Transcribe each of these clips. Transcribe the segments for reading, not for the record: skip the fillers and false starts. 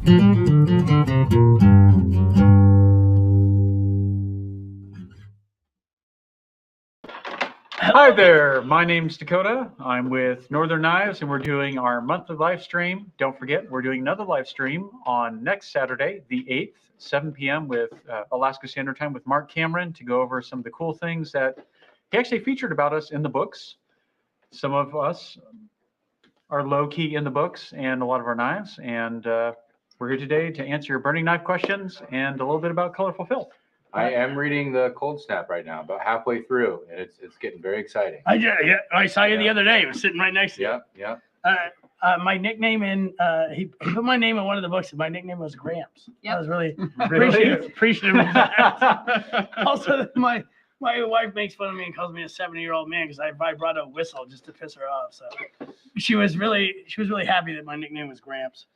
Hi there, my name's Dakota. I'm with Northern Knives and we're doing our monthly live stream. Don't forget, we're doing another live stream on next Saturday, the 8th, 7 p.m. with Alaska Standard Time with Mark Cameron to go over some of the cool things that he actually featured about us in the books. Some of us are low-key in the books and a lot of our knives. And we're here today to answer your burning knife questions and a little bit about colorful filth. I am reading the Cold Snap right now, about halfway through, and it's getting very exciting. I saw you the other day. It was sitting right next to you. Yep. My nickname he put my name in one of the books, and my nickname was Gramps. Yep. I was really Really? appreciative of that. Also, my wife makes fun of me and calls me a 70-year-old man because I brought a whistle just to piss her off. So she was really happy that my nickname was Gramps.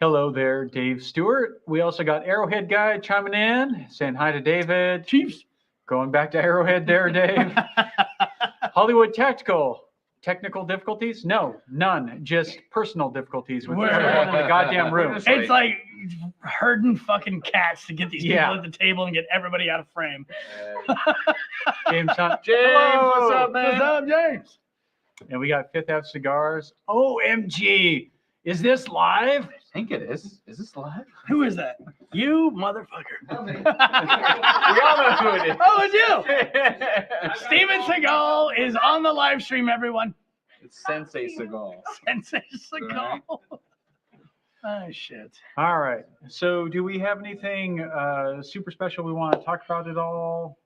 Hello there, Dave Stewart. We also got Arrowhead Guy chiming in, saying hi to David. Chiefs. Going back to Arrowhead there, Dave. Hollywood Tactical. Technical difficulties? No, none. Just personal difficulties with everyone in the goddamn room. It's like herding fucking cats to get these people at the table and get everybody out of frame. James Hunt. Hello. What's up, man? What's up, James? And we got Fifth Ave Cigars. OMG. Is this live? I think it is. Is this live? Who is that? You motherfucker. We all know who it is. Oh, it's you. Steven Seagal is on the live stream, everyone. It's Sensei Seagal. Sensei Seagal. Oh, shit. All right. So do we have anything super special we want to talk about at all?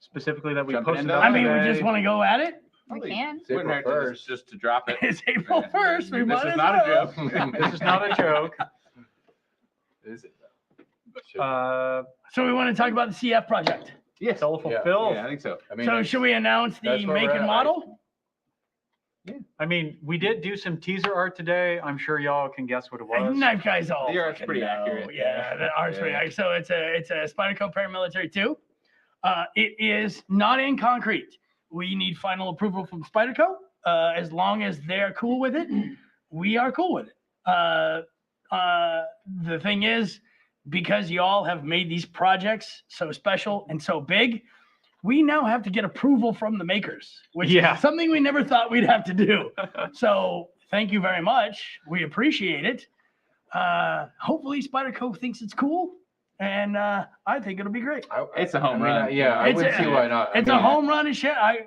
Specifically that we Jumping posted into up I mean, we today? just want to go at it. We can. It's April 1st. Just to drop it. It's April 1st. We This might is as not a well. joke. This is not a joke. Is it though? So we want to talk about the CF project. Yes, colorful Yeah. filth. Yeah, I think so. I mean, So should we announce the that's where make we're and at. model? I mean, we did do some teaser art today. I'm sure y'all can guess what it was. Knife guys all. The art's fucking pretty know. accurate. Yeah, the art's pretty Yeah. accurate. So it's a Spyderco Paramilitary 2. It is not in concrete. We need final approval from Spyderco. As long as they're cool with it, we are cool with it. The thing is, because y'all have made these projects so special and so big, we now have to get approval from the makers, which Yeah. is something we never thought we'd have to do. So thank you very much. We appreciate it. Hopefully Spyderco thinks it's cool, and I think it'll be great. It's a home run. Yeah, I It's wouldn't a- see why not. It's a home run and shit. I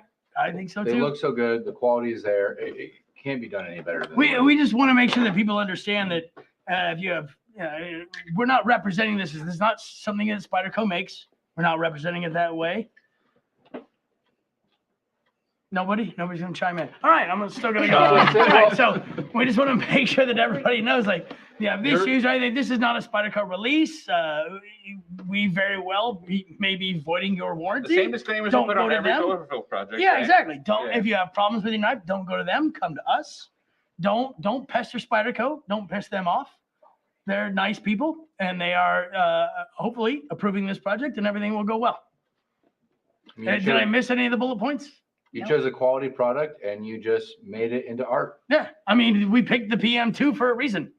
think so They too. look so good. The quality is there. It can't be done any better than We just want to make sure that people understand that if you have, we're not representing this. This is not something that Spyderco makes. We're not representing it that way. Nobody's gonna chime in. All right, still gonna go. All right, so we just want to make sure that everybody knows, like, these shoes, right? This is not a Spyderco release. We very well may be voiding your The warranty. same disclaimers Don't we put go on to every them. Cloverfield project. Yeah, right? exactly. Don't Yeah. if you have problems with your knife, don't go to them. Come to us. Don't pester Spyderco. Don't piss them off. They're nice people, and they are hopefully approving this project, and everything will go well. Did I miss any of the bullet points? You chose a quality product and you just made it into art. Yeah, I mean, we picked the PM2 for a reason.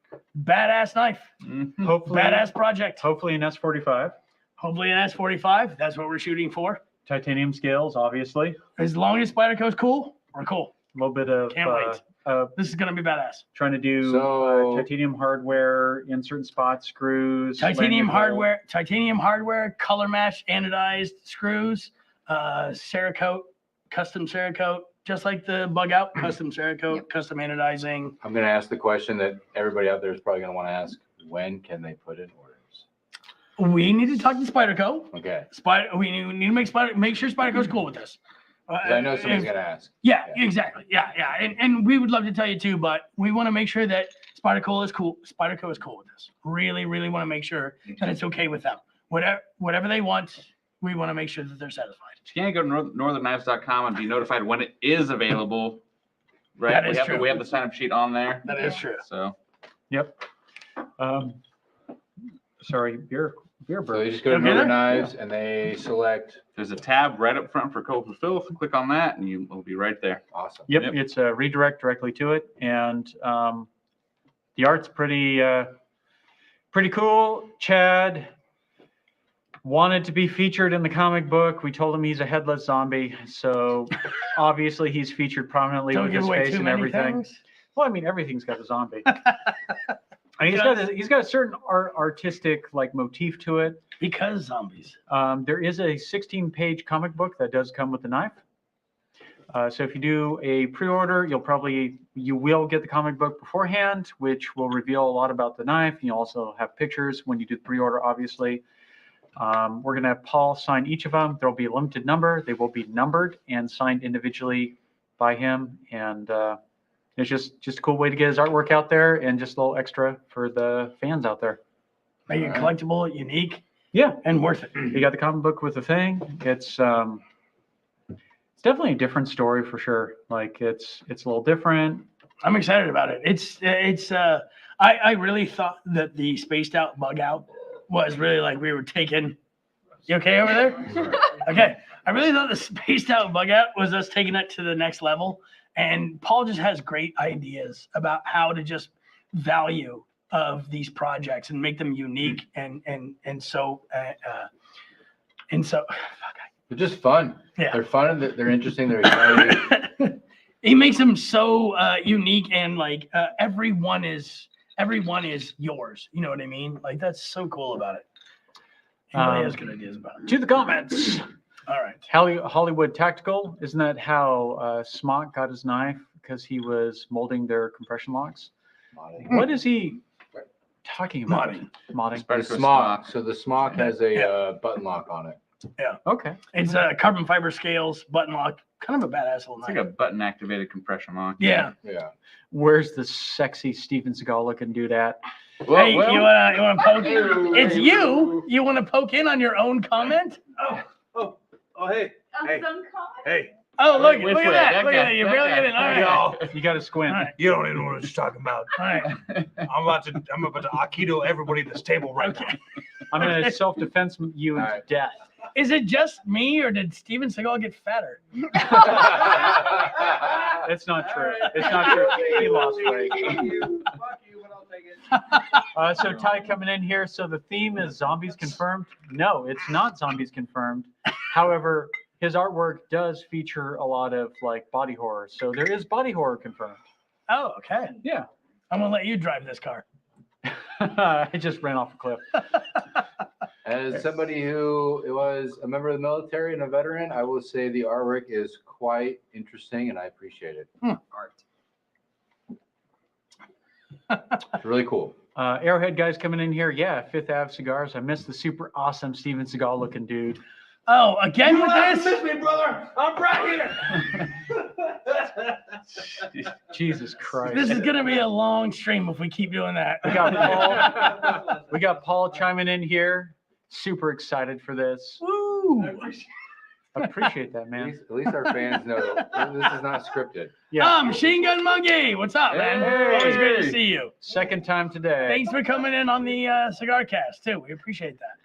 Badass knife, Mhm. Hopefully, badass project. hopefully an S45. Hopefully an S45. That's what we're shooting for. Titanium scales, obviously. As long as Spyderco's cool, we're cool. A little bit of Can't wait. This is gonna be badass. trying to do So- titanium hardware in certain spots, screws. Titanium lanyard hardware, color match, anodized screws, Cerakote, custom Cerakote, just like the bug out, custom Cerakote, Yep. custom anodizing. I'm going to ask the question that everybody out there is probably going to want to ask. When can they put in orders? We need to talk to Spyderco. Okay. We need to make sure Spyderco's cool with this. 'Cause I know somebody's going to ask. Yeah, exactly. Yeah. And we would love to tell you too, but we want to make sure that Spyderco is cool. Spyderco is cool with this. Really, really want to make sure that it's okay with them. Whatever they want, we want to make sure that they're satisfied. You can't go to northernknives.com and be notified when it is available. Right? That is we have true. We have the sign up sheet on there. That is true. So Yep. Sorry, beer So bird. they just go to Okay, Northern there? Knives and they select. there's a tab right up front for Code for Filth. Click on that and you will be right there. Awesome. Yep, Yep. it's a redirect directly to it, and the art's pretty pretty cool. Chad wanted to be featured in the comic book. We told him he's a headless zombie, so obviously he's featured prominently Don't with give his away face too and many everything. things. Well, I mean, everything's got a zombie. And he's got a certain artistic like motif to it. Because zombies. There is a 16-page comic book that does come with the knife. So if you do a pre-order, you will get the comic book beforehand, which will reveal a lot about the knife. You also have pictures when you do the pre-order, obviously. We're going to have Paul sign each of them. There will be a limited number. They will be numbered and signed individually by him. And it's just a cool way to get his artwork out there and just a little extra for the fans out there. Make it collectible, unique, Yeah. and worth it. You got the comic book with the thing. It's definitely a different story for sure. Like it's a little different. I'm excited about it. I really thought that the spaced out bug out was really like we were taking. You okay over there? Okay. I really thought the spaced out bug out was us taking it to the next level. And Paul just has great ideas about how to just value of these projects and make them unique and so They're just fun. Yeah. They're fun. They're interesting. They're exciting. he makes them so unique and like everyone is yours. You know what I mean? Like that's so cool about it. He really has good ideas about it. To the comments. All right. Hollywood Tactical. Isn't that how Smog got his knife? Because he was molding their compression locks. What is he talking about? Modding. The Smog. So the Smog has a button lock on it. Yeah. Okay. It's carbon fiber scales, button lock, kind of a badass little It's knife. like a button activated compression lock. Yeah. Yeah. Where's the sexy Steven Seagal looking dude at? Well, Hey, you wanna poke? It's you. You want to poke in on your own comment? Oh, hey. Hey. Hey. Oh, look Which at way? that. That Look guy, at that. You that barely guy. get in. All right. Y'all, You got to squint. All right. you don't even know what you're talking about. All right. I'm about to Aikido everybody at this table right now. I'm going to self-defense you into Alright. death. Is it just me, or did Steven Seagal get fatter? It's not true. It's not true. He lost weight. Fuck you, but I'll take it. So Ty coming in here. So the theme is zombies confirmed. No, it's not zombies confirmed. However, his artwork does feature a lot of like body horror. So there is body horror confirmed. Oh, okay. Yeah. I'm gonna let you drive this car. I just ran off a cliff. As somebody who was a member of the military and a veteran, I will say the artwork is quite interesting and I appreciate it. It's really cool. Arrowhead guys coming in here. Yeah, Fifth Ave cigars. I missed the super awesome Steven Seagal looking dude. Oh, again with this? Miss me, brother. I'm right here. Jesus Christ. This is gonna be a long stream if we keep doing that. We got Paul chiming in here. Super excited for this. Woo! I appreciate that, At man. least our fans know that this is not scripted. Yeah. Machine Gun Monkey, what's up, man? Hey. Always great to see you. Second time today. Thanks for coming in on the cigar cast too. We appreciate that.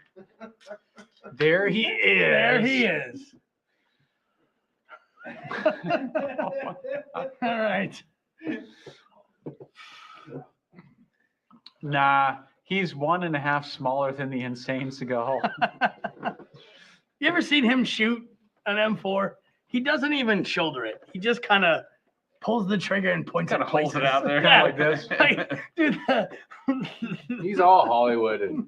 There he is. There he is. All right. Nah, he's 1.5 smaller than the insane Seagal. You ever seen him shoot an M4? He doesn't even shoulder it. He just kind of pulls the trigger and points Kind at of holds it places. out there. Yeah. Like this. Like, dude, He's all Hollywood and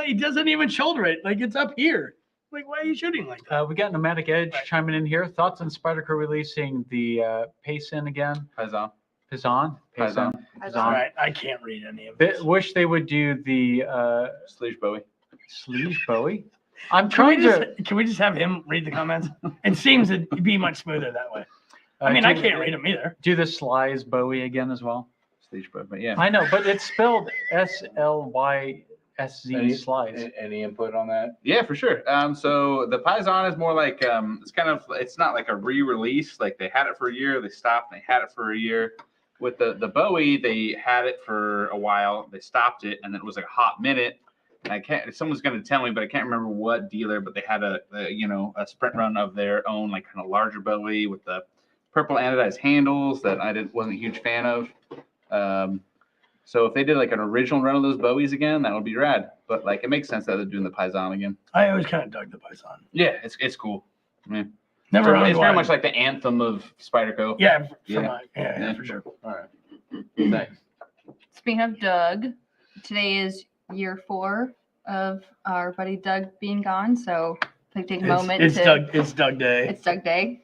he doesn't even shoulder it. Like it's up here. Like, why are you shooting like that? We got Nomadic Edge chiming in here. Thoughts on Spyderco releasing the Payson again? Paisan. Payson? Payson. All right, I can't read any of this. Wish they would do the Sleege Bowie. Sleeve Bowie. I'm trying to. Can we just have him read the comments? It seems to be much smoother that way. I mean, I can't read them either. Do the Slies Bowie again as well. Sleege Bowie, but yeah. I know, but it's spelled SLYSZ Slies. any input on that? Yeah, for sure. So the Paisan is more like it's not like a re-release. Like they had it for a year, they stopped, they had it for a year. With the Bowie, they had it for a while, they stopped it, and then it was like a hot minute. And someone's going to tell me, but I can't remember what dealer. But they had a sprint run of their own, like kind of larger Bowie with the purple anodized handles that I wasn't a huge fan of. So if they did like an original run of those Bowies again, that would be rad. But like, it makes sense that they're doing the Paisan again. I always kind of dug the Paisan. Yeah, it's cool. Yeah. Never owned It's very one. much like the anthem of Spyderco. Yeah, Yeah. for sure. All right. Thanks. Speaking of Doug, today is year 4 of our buddy Doug being gone. So like take a moment It's to Doug Day. it's Doug Day.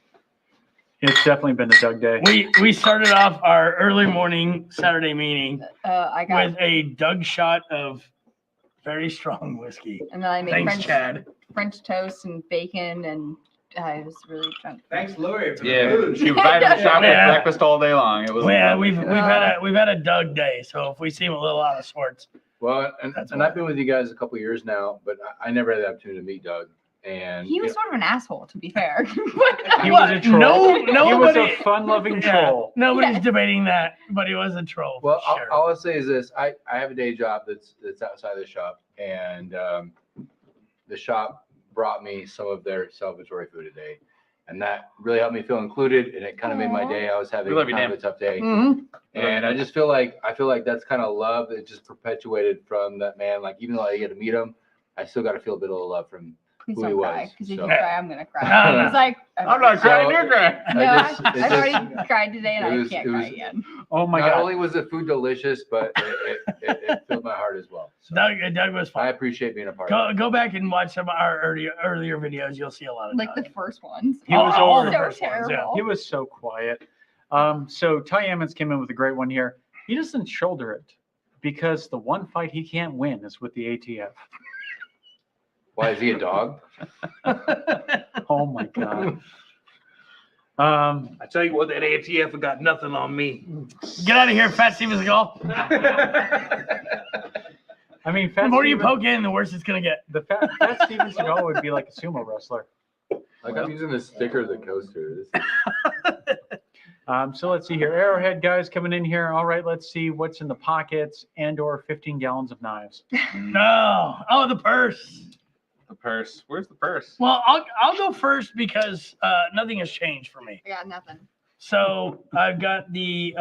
It's definitely been a Doug day. We started off our early morning Saturday meeting I got with a Doug shot of very strong whiskey. and then I made Thanks, Chad. French toast and bacon and I was really drunk. Thanks, Lori. For the Yeah, food. she was riding the shop with Yeah. breakfast all day long. It was. Yeah, we've had a Doug day. So if we seem a little out of sorts, Well, That's and I've been with you guys a couple of years now, but I never had the opportunity to meet Doug. And He was you sort of an asshole, to be fair. He was a troll. No, He was nobody. a fun-loving Yeah, troll. nobody's Yeah. debating that, but he was a troll. well, for sure. all I'll say is this: I have a day job that's outside the shop, and the shop brought me some of their celebratory food today, and that really helped me feel included, and it kind of made my Aw. day. I was having We love you, kind of Dan. a tough day. Mhm. And I just feel like that's kind of love that just perpetuated from that man. Like even though I get to meet him, I still got to feel a bit of love from Please who he don't cry, was. because if So- you cry, I'm gonna cry. No, no. It's like I'm not So- crying, you're crying. No, I just- it I've just- already cried today and it I was- can't it cry was- again. Oh my Not God. only was the food delicious, but it filled my heart as well. So Doug was I fun. appreciate being a part of it. Go back and watch some of our earlier videos. You'll see a lot of Like Doug. the first ones. He was all over. the So first ones, yeah. terrible. He was so quiet. So Ty Emmons came in with a great one here. He doesn't shoulder it because the one fight he can't win is with the ATF. Why is he a dog? Oh my God. I tell you what, that ATF have got nothing on me. Get out of here, Fat Steven Seagal. I mean, The Fat more you Steven- poke in, the worse it's gonna get. the Fat Steven Seagal would be like a sumo wrestler. Like I'm using the sticker of the coaster. So let's see here. Arrowhead guys coming in here. All right, let's see what's in the pockets and/or 15 gallons of knives. No. Oh, the purse. The purse. Where's the purse? Well, I'll go first because nothing has changed for me. I got nothing. So I've got the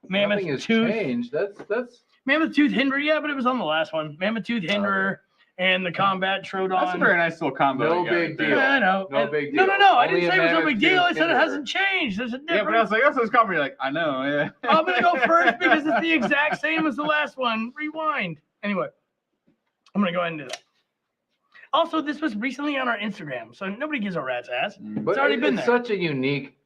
mammoth Nothing has tooth. changed. That's Mammoth tooth hinderer, yeah, but it was on the last one. Mammoth tooth hinderer and the combat That's a Troodon. very nice little combo. No you got big right there. deal. Yeah, I know. No big No, deal. I Only didn't a say it was no mammoth big deal. I tooth said it hinderer. hasn't changed. There's a difference. Yeah, but I was like, that's this combo. You're like, I know. Yeah. I'm gonna go first because it's the exact same as the last one. Rewind. Anyway, I'm gonna go ahead and do that. Also, this was recently on our Instagram, so nobody gives a rat's ass. but already been it's there. such a unique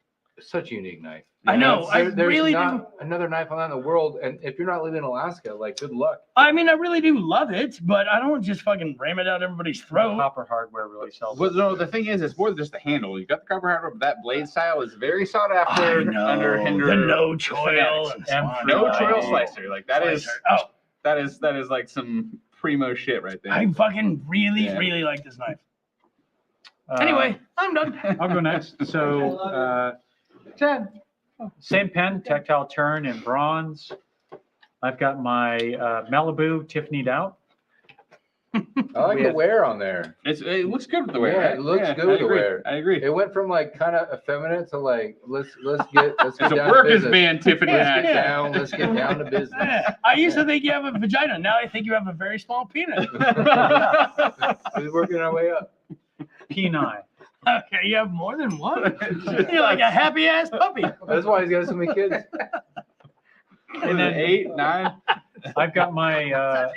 knife. I know. I There's really not another knife on that in the world, and if you're not living in Alaska, like good luck. I mean, I really do love it, but I don't just fucking ram it out everybody's throat. Copper hardware really sells. Well, no, the thing is, it's more than just the handle. You got the copper hardware, but that blade style is very sought after I know. under hinder. The no choil fanatics. and M390. No Smog. choil slicer. Like that is Oh, that is like some primo shit right there. I fucking really, Yeah. really like this knife. Uh, Anyway, I'm done. I'll go next. So, Chad, same pen, tactile turn in bronze. I've got my Malibu Tiffany'd out. I like We the have- wear on there. It looks good with the wear. Yeah, right? it looks good I with the agree. wear. I agree. It went from like kind of effeminate to like let's get It's a down to workers business. band Tiffany Let's hat. get down. Let's get down to business. Yeah, I used to think you have a vagina. Now I think you have a very small penis. We're working our way up. P9. Okay, you have more than one. You're like a happy ass puppy. That's why he's got so many kids. And then 8, 9. I've got my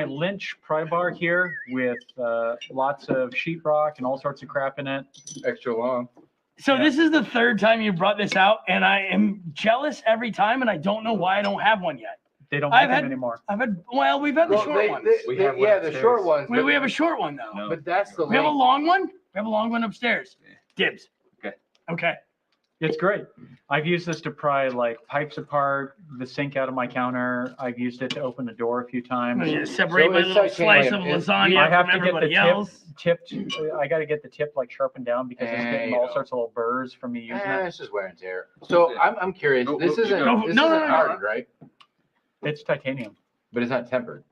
Lynch pry bar here with lots of sheetrock and all sorts of crap in it. Extra long. So Yeah. this is the third time you brought this out, and I am jealous every time, and I don't know why I don't have one yet. They don't I've make had- them anymore. We've had the Well, short ones. We have one yeah, the upstairs. short ones. We have a short one though. No. But that's the We have a length. long one. We have a long one upstairs. Dibs. Okay. Okay. It's great. I've used this to pry like pipes apart, the sink out of my counter. I've used it to open the door a few I'm times. gonna separate So my it's little like- slice of it's- lasagna I have from to get the everybody else. tipped. I got to get the tip like sharpened down because it's getting you all know. sorts of little burrs from me using it. It's just wear and tear. So I'm curious. No, This no, isn't no, this no, isn't no, no, hardened, right? It's titanium. But it's not tempered.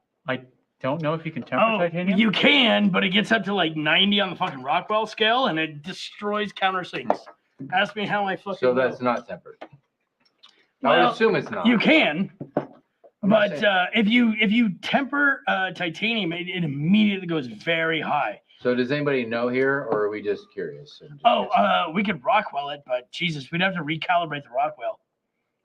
Don't know if you can temper Oh, titanium. you can, but it gets up to like 90 on the fucking Rockwell scale, and it destroys countersinks. Ask me how I fucking So know. that's not tempered. I would Well, assume it's not. You can, I'm not but saying- if you temper titanium, it immediately goes very high. So does anybody know here, or are we just curious? and just Oh, guessing? we could Rockwell it, but Jesus, we'd have to recalibrate the Rockwell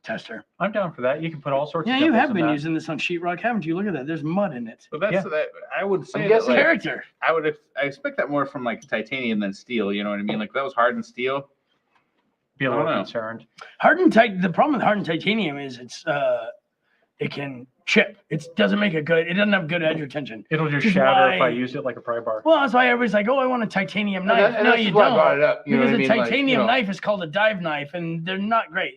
tester. I'm down for that. You can put all sorts Yeah, of you dimples have in been that. using this on sheetrock, haven't you? Look at that. There's mud in it. But that's Yeah. that. I would say I'm that, guessing- like, Character. I expect that more from like titanium than steel. You know what I mean? Like if that was hardened steel. Be a I little don't know. concerned. The problem with hardened titanium is it can chip. It doesn't make it good. It doesn't have good edge retention. It'll just Which is shatter if I why- use it like a pry bar. Well, that's why everybody's like, "Oh, I want a titanium And knife." that- and No, that's you just why I brought don't. it up. You know Because what I a mean? Like, titanium you know, knife is called a dive knife, and they're not great.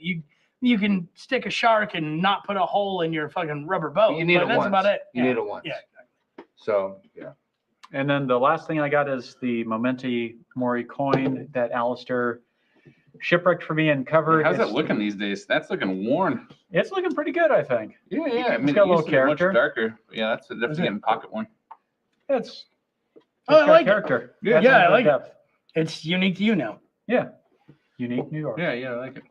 You can stick a shark and not put a hole in your fucking rubber boat. You need but it that's once. about it. You Yeah. need it once. Yeah. So yeah. And then the last thing I got is the Momenti Mori coin that Alistair shipwrecked for me and covered. How's that It's- looking these days? That's looking worn. It's looking pretty good, I think. Yeah, yeah. I It's mean, got a it little used to be much character. darker. Yeah, that's definitely getting pocket worn. It's Oh, I got like it. character. Yeah. Got Yeah, some I good like it. depth. It's unique to you now. Yeah. Unique New York. Yeah, yeah, I like it.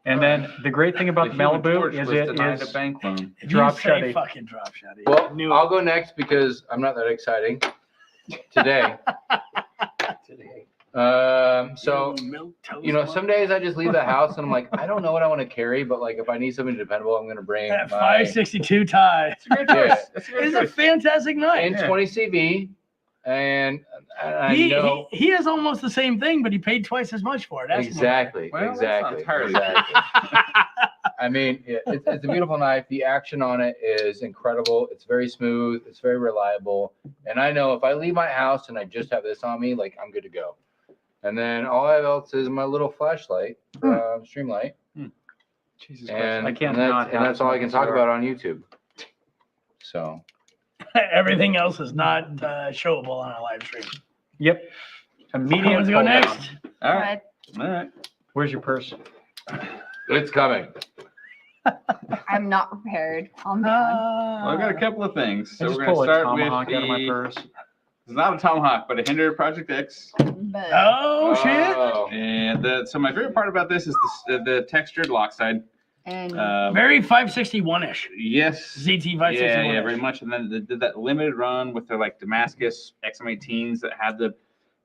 And then the great thing about the Human Malibu Torch is was it denied is a bank loan. If Drop you say shotty. fucking drop shotty. Well, Knew it. I'll go next because I'm not that exciting today. So Milk toast you know, one. some days I just leave the house and I'm like, I don't know what I want to carry, but like if I need something dependable, I'm gonna bring That my 562 tie. It's a great Yeah. choice. That's a great It's a choice. fantastic knife. and 20 CV, and I He, know he has almost the same thing, but he paid twice as much for it. That's exactly, Well, that's not exactly, entirely exactly. I mean, it's a beautiful knife. The action on it is incredible. It's very smooth. It's very reliable. And I know if I leave my house and I just have this on me, like I'm good to go. And then all I have else is my little flashlight, stream light, Jesus and, Christ. I can't and not that's, and have that's all I can talk zero. about on YouTube. So Everything else is not showable on a live stream. Yep. Immediate. Who wants to go pull down. next? All right. All right. Where's your purse? it's coming. I'm not prepared. Calm down. Well, I've got a couple of things. I So just we're going pull to a start with tomahawk out of my the. purse. It's not a tomahawk, but a Hinder Project X. But Oh, shit. Oh. And so my favorite part about this is the textured lock side. and Very 561-ish. Yes. ZT Yeah, 561. yeah, very much. And then they did that limited run with their like Damascus XM18s that had the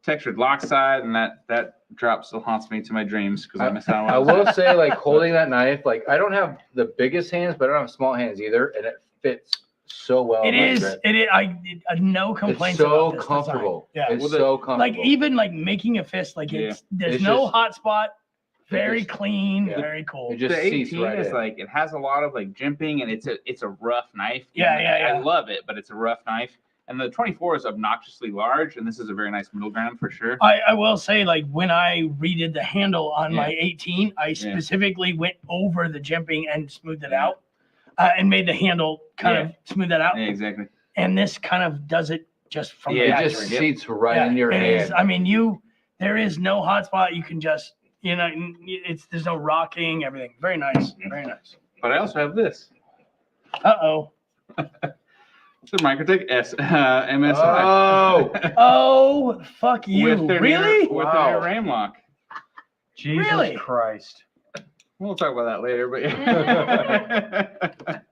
textured lock side, and that drop still haunts me to my dreams because I missed out I on will say, like holding that knife, like I don't have the biggest hands, but I don't have small hands either, and it fits so well. It in my is. grip. It is. No It's complaints. so about this comfortable. design. Yeah. It's Well, so comfortable. Like even like making a fist, like Yeah. there's It's no just- hot spot. Very just- clean. yeah. Very cool. It just the seats 18 right is in. like it has a lot of like jimping, and it's a rough knife. Yeah, And yeah, yeah. I love it, but it's a rough knife. And the 24 is obnoxiously large, and this is a very nice middle ground for sure. I will say, like, when I redid the handle on my 18, I specifically went over the jimping and smoothed it Yeah. out and made the handle kind of smooth that out. Yeah, exactly. And this kind of does it just from Yeah, the it factory. just Yep. seats right Yeah, in your it hand. is. I mean, there is no hot spot. You can just, there's no rocking, everything. Very nice. Very nice. But I also have this. Uh-oh. It's a Microtech MSI. Oh, Oh, fuck you. With their Really? With Wow. their ram lock. Jesus Really? Christ. We'll talk about that later, but yeah.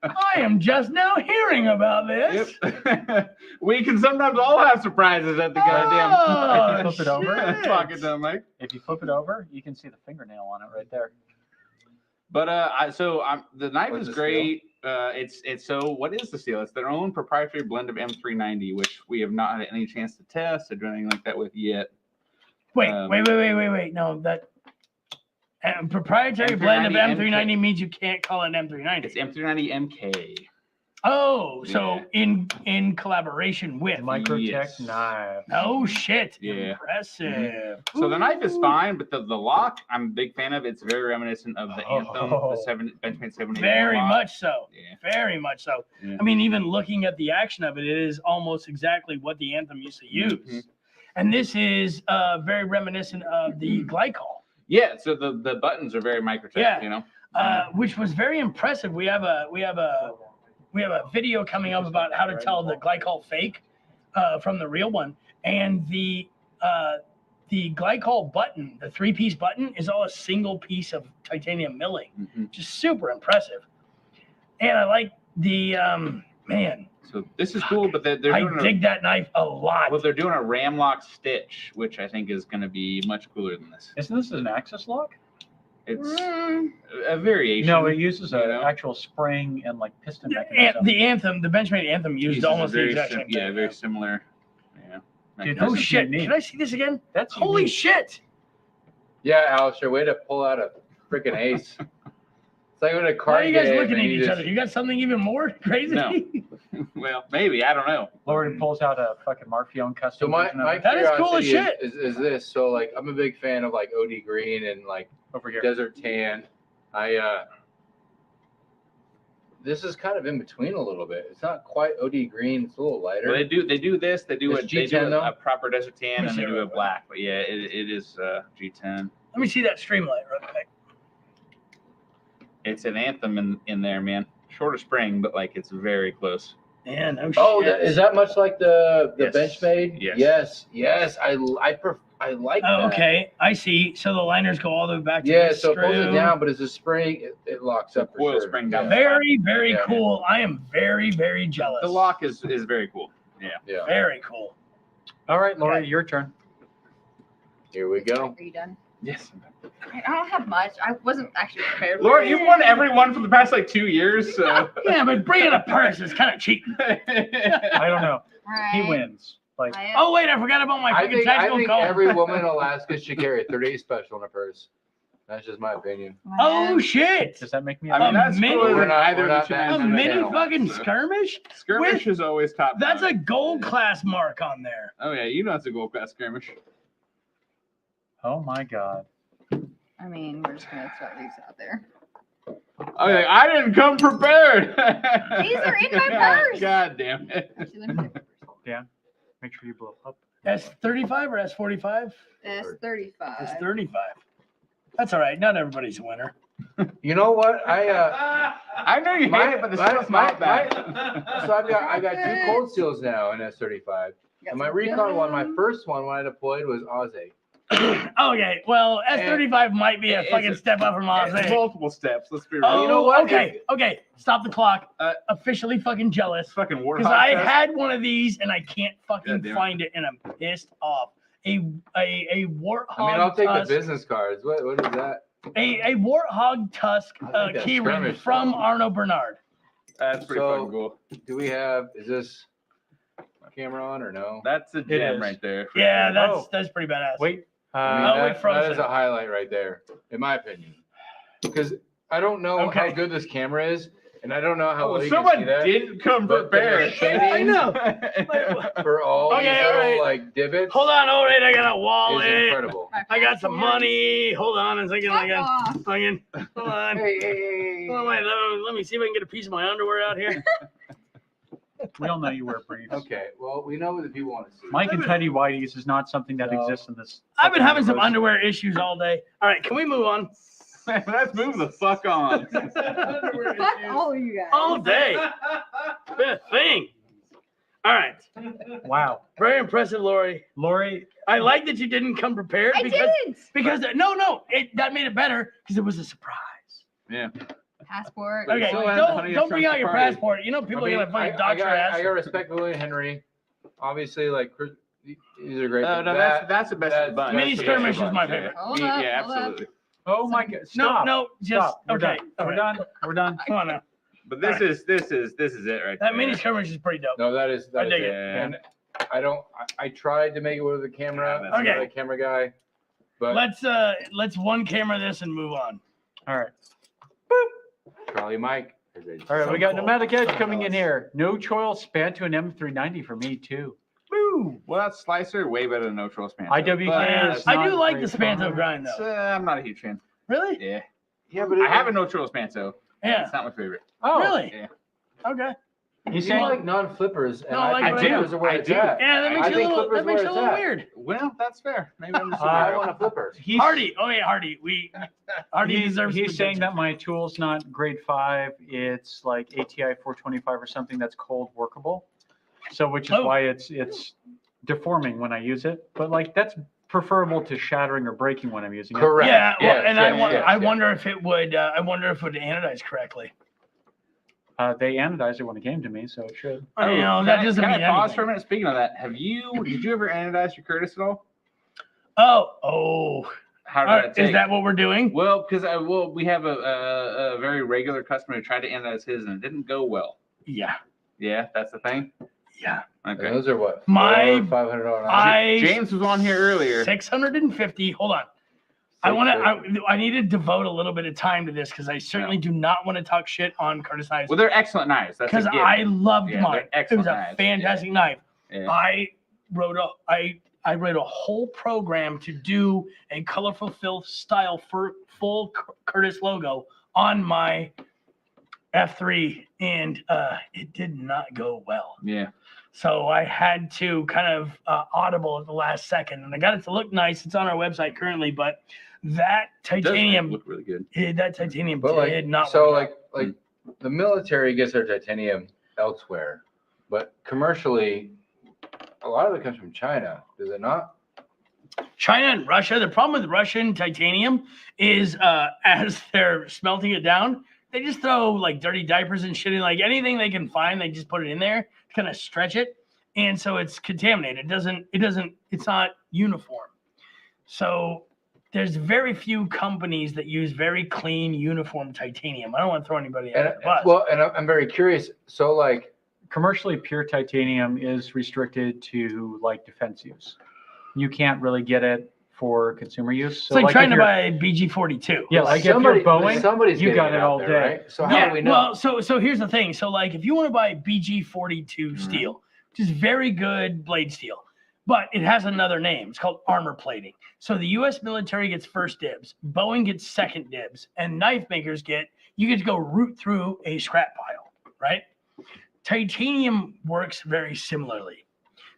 I am just now hearing about this. Yep. We can sometimes all have surprises at the Oh, goddamn Flip it over. shit. pocket down, Mike. If you flip it over, you can see the fingernail on it right there. But the knife What's is the great. It's so what is the steel? It's their own proprietary blend of M390, which we have not had any chance to test or do anything like that with yet. Wait. Um, wait. No, that proprietary blend of M390 M390 means you can't call it an M390. It's M390 MK. Oh, so Yeah. in collaboration with. Microtech Yes. knife. Oh shit! Yeah. Impressive. So the knife is Ooh. fine, but the lock, I'm a big fan of. It's very reminiscent of the Anthem, the Oh. Benchmade 781 Very lock. much so. Yeah. Very much so. Yeah. I mean, even looking at the action of it, it is almost exactly what the Anthem used to use. Mhm. And this is very reminiscent of the glycol, Yeah, so the buttons are very Microtech, Yeah. you know? which was very impressive. We have a video coming up about how to tell the glycol fake from the real one, and the the glycol button, the 3-piece button, is all a single piece of titanium milling. Mhm. Just super impressive. And I like the man. So this is cool, but they're I doing dig that knife a lot. well, they're doing a ram lock stitch, which I think is going to be much cooler than this. Isn't this an axis lock? It's a variation. No, it uses you an know? actual spring and like piston And mechanism. the Anthem, the Benchmade Anthem used Uses almost a the very exact sim- same thing. Yeah, very similar. Yeah. Dude, Oh this is shit! unique. Can I see this again? That's Holy unique. shit! Yeah, Alistair, way to pull out a freaking ace. It's like when a Why card are you guys game looking at and each just- other? You got something even more crazy? No. Well, maybe, I don't know. Lauren pulls out a fucking Marfione So custom. my version of my it That is cool as curiosity shit. is this. So like I'm a big fan of like OD green and like over here. desert tan. This is kind of in between a little bit. It's not quite OD green. It's a little lighter. Well, they do this. They do It's they do G10 though? a proper desert tan, Let me and see they do real a quick. black. But yeah, it is G10. Let me see that streamlight real quick. It's an Anthem in there, man. Shorter spring, but like it's very close. Man, oh shit. Oh, is that much like the Yes. Benchmade? Yes. Yes. I like Oh, that. okay, I see. So the liners go all the way back to Yeah, the so it pulls it screw. down, but as a spring, it locks up. For Coil sure. spring down. Yeah. Very, very Yeah. cool. I am very, very jealous. The lock is very cool. Yeah. Very cool. All right, Lori, Okay. your turn. Here we go. Are you done? Yes. I don't have much. I wasn't actually prepared. for Lord, it. you've won every one for the past like 2 years. So. Yeah, but bringing a purse is kind of cheap. I don't know. All right. He wins. Like, I have- Oh wait, I forgot about my I fucking think tactical call. every woman in Alaska should carry a 38 special in her purse. That's just my opinion. I Oh have- shit! does that make me? I mean, A that's mini- cooler We're than not- either we're of the not shenanigans A bad. in the mini channel, fucking so. skirmish? Skirmish is always top. That's a notch. gold class mark on there. Oh yeah, you know it's a gold class skirmish. Oh my god. I mean, we're just gonna throw these out there. Oh yeah, I didn't come prepared. These are in my purse. God damn it. Actually, let me get Make sure you blow up. S35 or S45? this. S35. S35. That's all right. Not everybody's a winner. You know what? I know you hate it, but the stuff's not bad. so I got two cold steels now in S35. Got And my some Recon one, my gum. first one when I deployed was Aussie. Okay, well, S35 might be a It's fucking a- step up from It's Aussie. multiple steps. Let's be real. Oh, you know what? Okay, stop the clock. Uh, Officially fucking jealous. Fucking warthog Because I test. had one of these and I can't fucking God damn it. find it and I'm pissed off. A warthog I mean, I'll take tusk, the business cards. What is that? a warthog tusk I think that's key ring skirmish from stuff. Arno Bernard. That's pretty So- fucking cool. Do we have? Is this camera on or no? That's a It gem is. right there. for Yeah, sure. that's pretty badass. Wait. I mean, Oh, that, it froze that is it. a highlight right there, in my opinion. Because I don't know Okay. how good this camera is, and I don't know how Oh, well you can someone see that. didn't come But the prepared. machining I know. for all Okay, these all little right. like divots Hold on, all right, I got a is wallet. incredible. My I got some passport. money. Hold on a second. I Fuck got off. fucking. Hold on. Hey. Hold on, wait, let me see if I can get a piece of my underwear out here. We all know you wear briefs. Okay, well, we know what the people want to see. Mike and Teddy Whitey's is not something that No. exists in this. I've been fucking having some universe. underwear issues all day. All right, can we move on? Let's move the fuck on. Fuck all of you guys. All day. Been a thing. All right. Wow. Very impressive, Lori. Lori, I like that you didn't come prepared I because didn't. no, that made it better because it was a surprise. Yeah. Passport. But Okay, still has don't, honey don't bring trust out your party. passport. You know people I mean, are gonna fucking I dox your ass. got respect for William Henry. Obviously, like these are great. Oh, but no, that's the best of the bunch. Mini that's the skirmish best is my bunch, yeah. favorite. Hold Yeah, up, yeah, hold up. absolutely. oh my god, stop. No, just Stop. We're okay. done. all We're right. done. We're done. Come on now. But this is it right That there. mini skirmish is pretty dope. No, that is I dig it. Yeah. And I tried to make it with the camera. Yeah, that's I'm not okay. a camera guy, but Let's one camera this and move on. All right. Charlie Mike. All right. So We got cool. Nomadic Edge coming in here. No choil span to an M390 for me, too. Woo! Well, that slicer way better than no troll span. IWK Yeah, is I not do like great the Spanto for- grind though. I'm not a huge fan. Really? Yeah. Yeah, but I have a no troll spanto. Yeah. It's not my favorite. Oh, Really? Yeah. Okay. You You saying like non-flippers, and No, I like I think what I flippers do. are where I it's do. at. Yeah, that I makes you a think little. Clippers That makes where you a it's little at. weird. Well, that's fair. Maybe I'm just I Uh, want a flipper. he's Hardy. Oh yeah, Hardy. Hardy deserves. he's some saying that attention. my tool's not grade 5. It's like ATI 425 or something that's cold workable. So which is Oh. why it's deforming when I use it. But like that's preferable to shattering or breaking when I'm using it. Correct. Yeah, well, Yes, and yes, I yes, wonder if it would. I wonder if it would anodize correctly. They anodized it when it came to me, so it should. You know, can that I, doesn't can mean I pause anything. for a minute? Speaking of that, did you ever anodize your Curtis at all? Oh. How did that take? Is that what we're doing? Well, because we have a very regular customer who tried to anodize his and it didn't go well. Yeah. Yeah, that's the thing. Yeah. Okay. And those are what? My- $500. James was on here earlier. 650. Hold on. I need to devote a little bit of time to this because I certainly do not want to talk shit on Curtis knives. Well, they're excellent knives. That's Because a given. I loved Yeah, mine. they're It excellent was a knives. fantastic knife. Yeah. I wrote a whole program to do a colorful fill style for full Curtis logo on my F3, and it did not go well. Yeah. So I had to kind of audible at the last second, and I got it to look nice. It's on our website currently, but that It does titanium, look really good. that titanium But did not so work out. like the military gets their titanium elsewhere, but commercially, a lot of it comes from China. Does it not? China and Russia. The problem with Russian titanium is as they're smelting it down, they just throw like dirty diapers and shit in, like anything they can find, they just put it in there to kind of stretch it. And so it's contaminated. It's not uniform. So there's very few companies that use very clean, uniform titanium. I don't want to throw anybody under the bus. Well, and I'm very curious. So like, Commercially pure titanium is restricted to like defense use. You can't really get it for consumer use. It's So like if trying to you're- buy a BG-42. Yeah, like somebody, if you're Boeing, somebody's you getting got it out all there, day. right? So how do we know? Well, so here's the thing. So like if you want to buy BG-42 steel, which is very good blade steel, but it has another name. It's called armor plating. So the U.S. military gets first dibs, Boeing gets second dibs, and knife makers you get to go root through a scrap pile, right? Titanium works very similarly.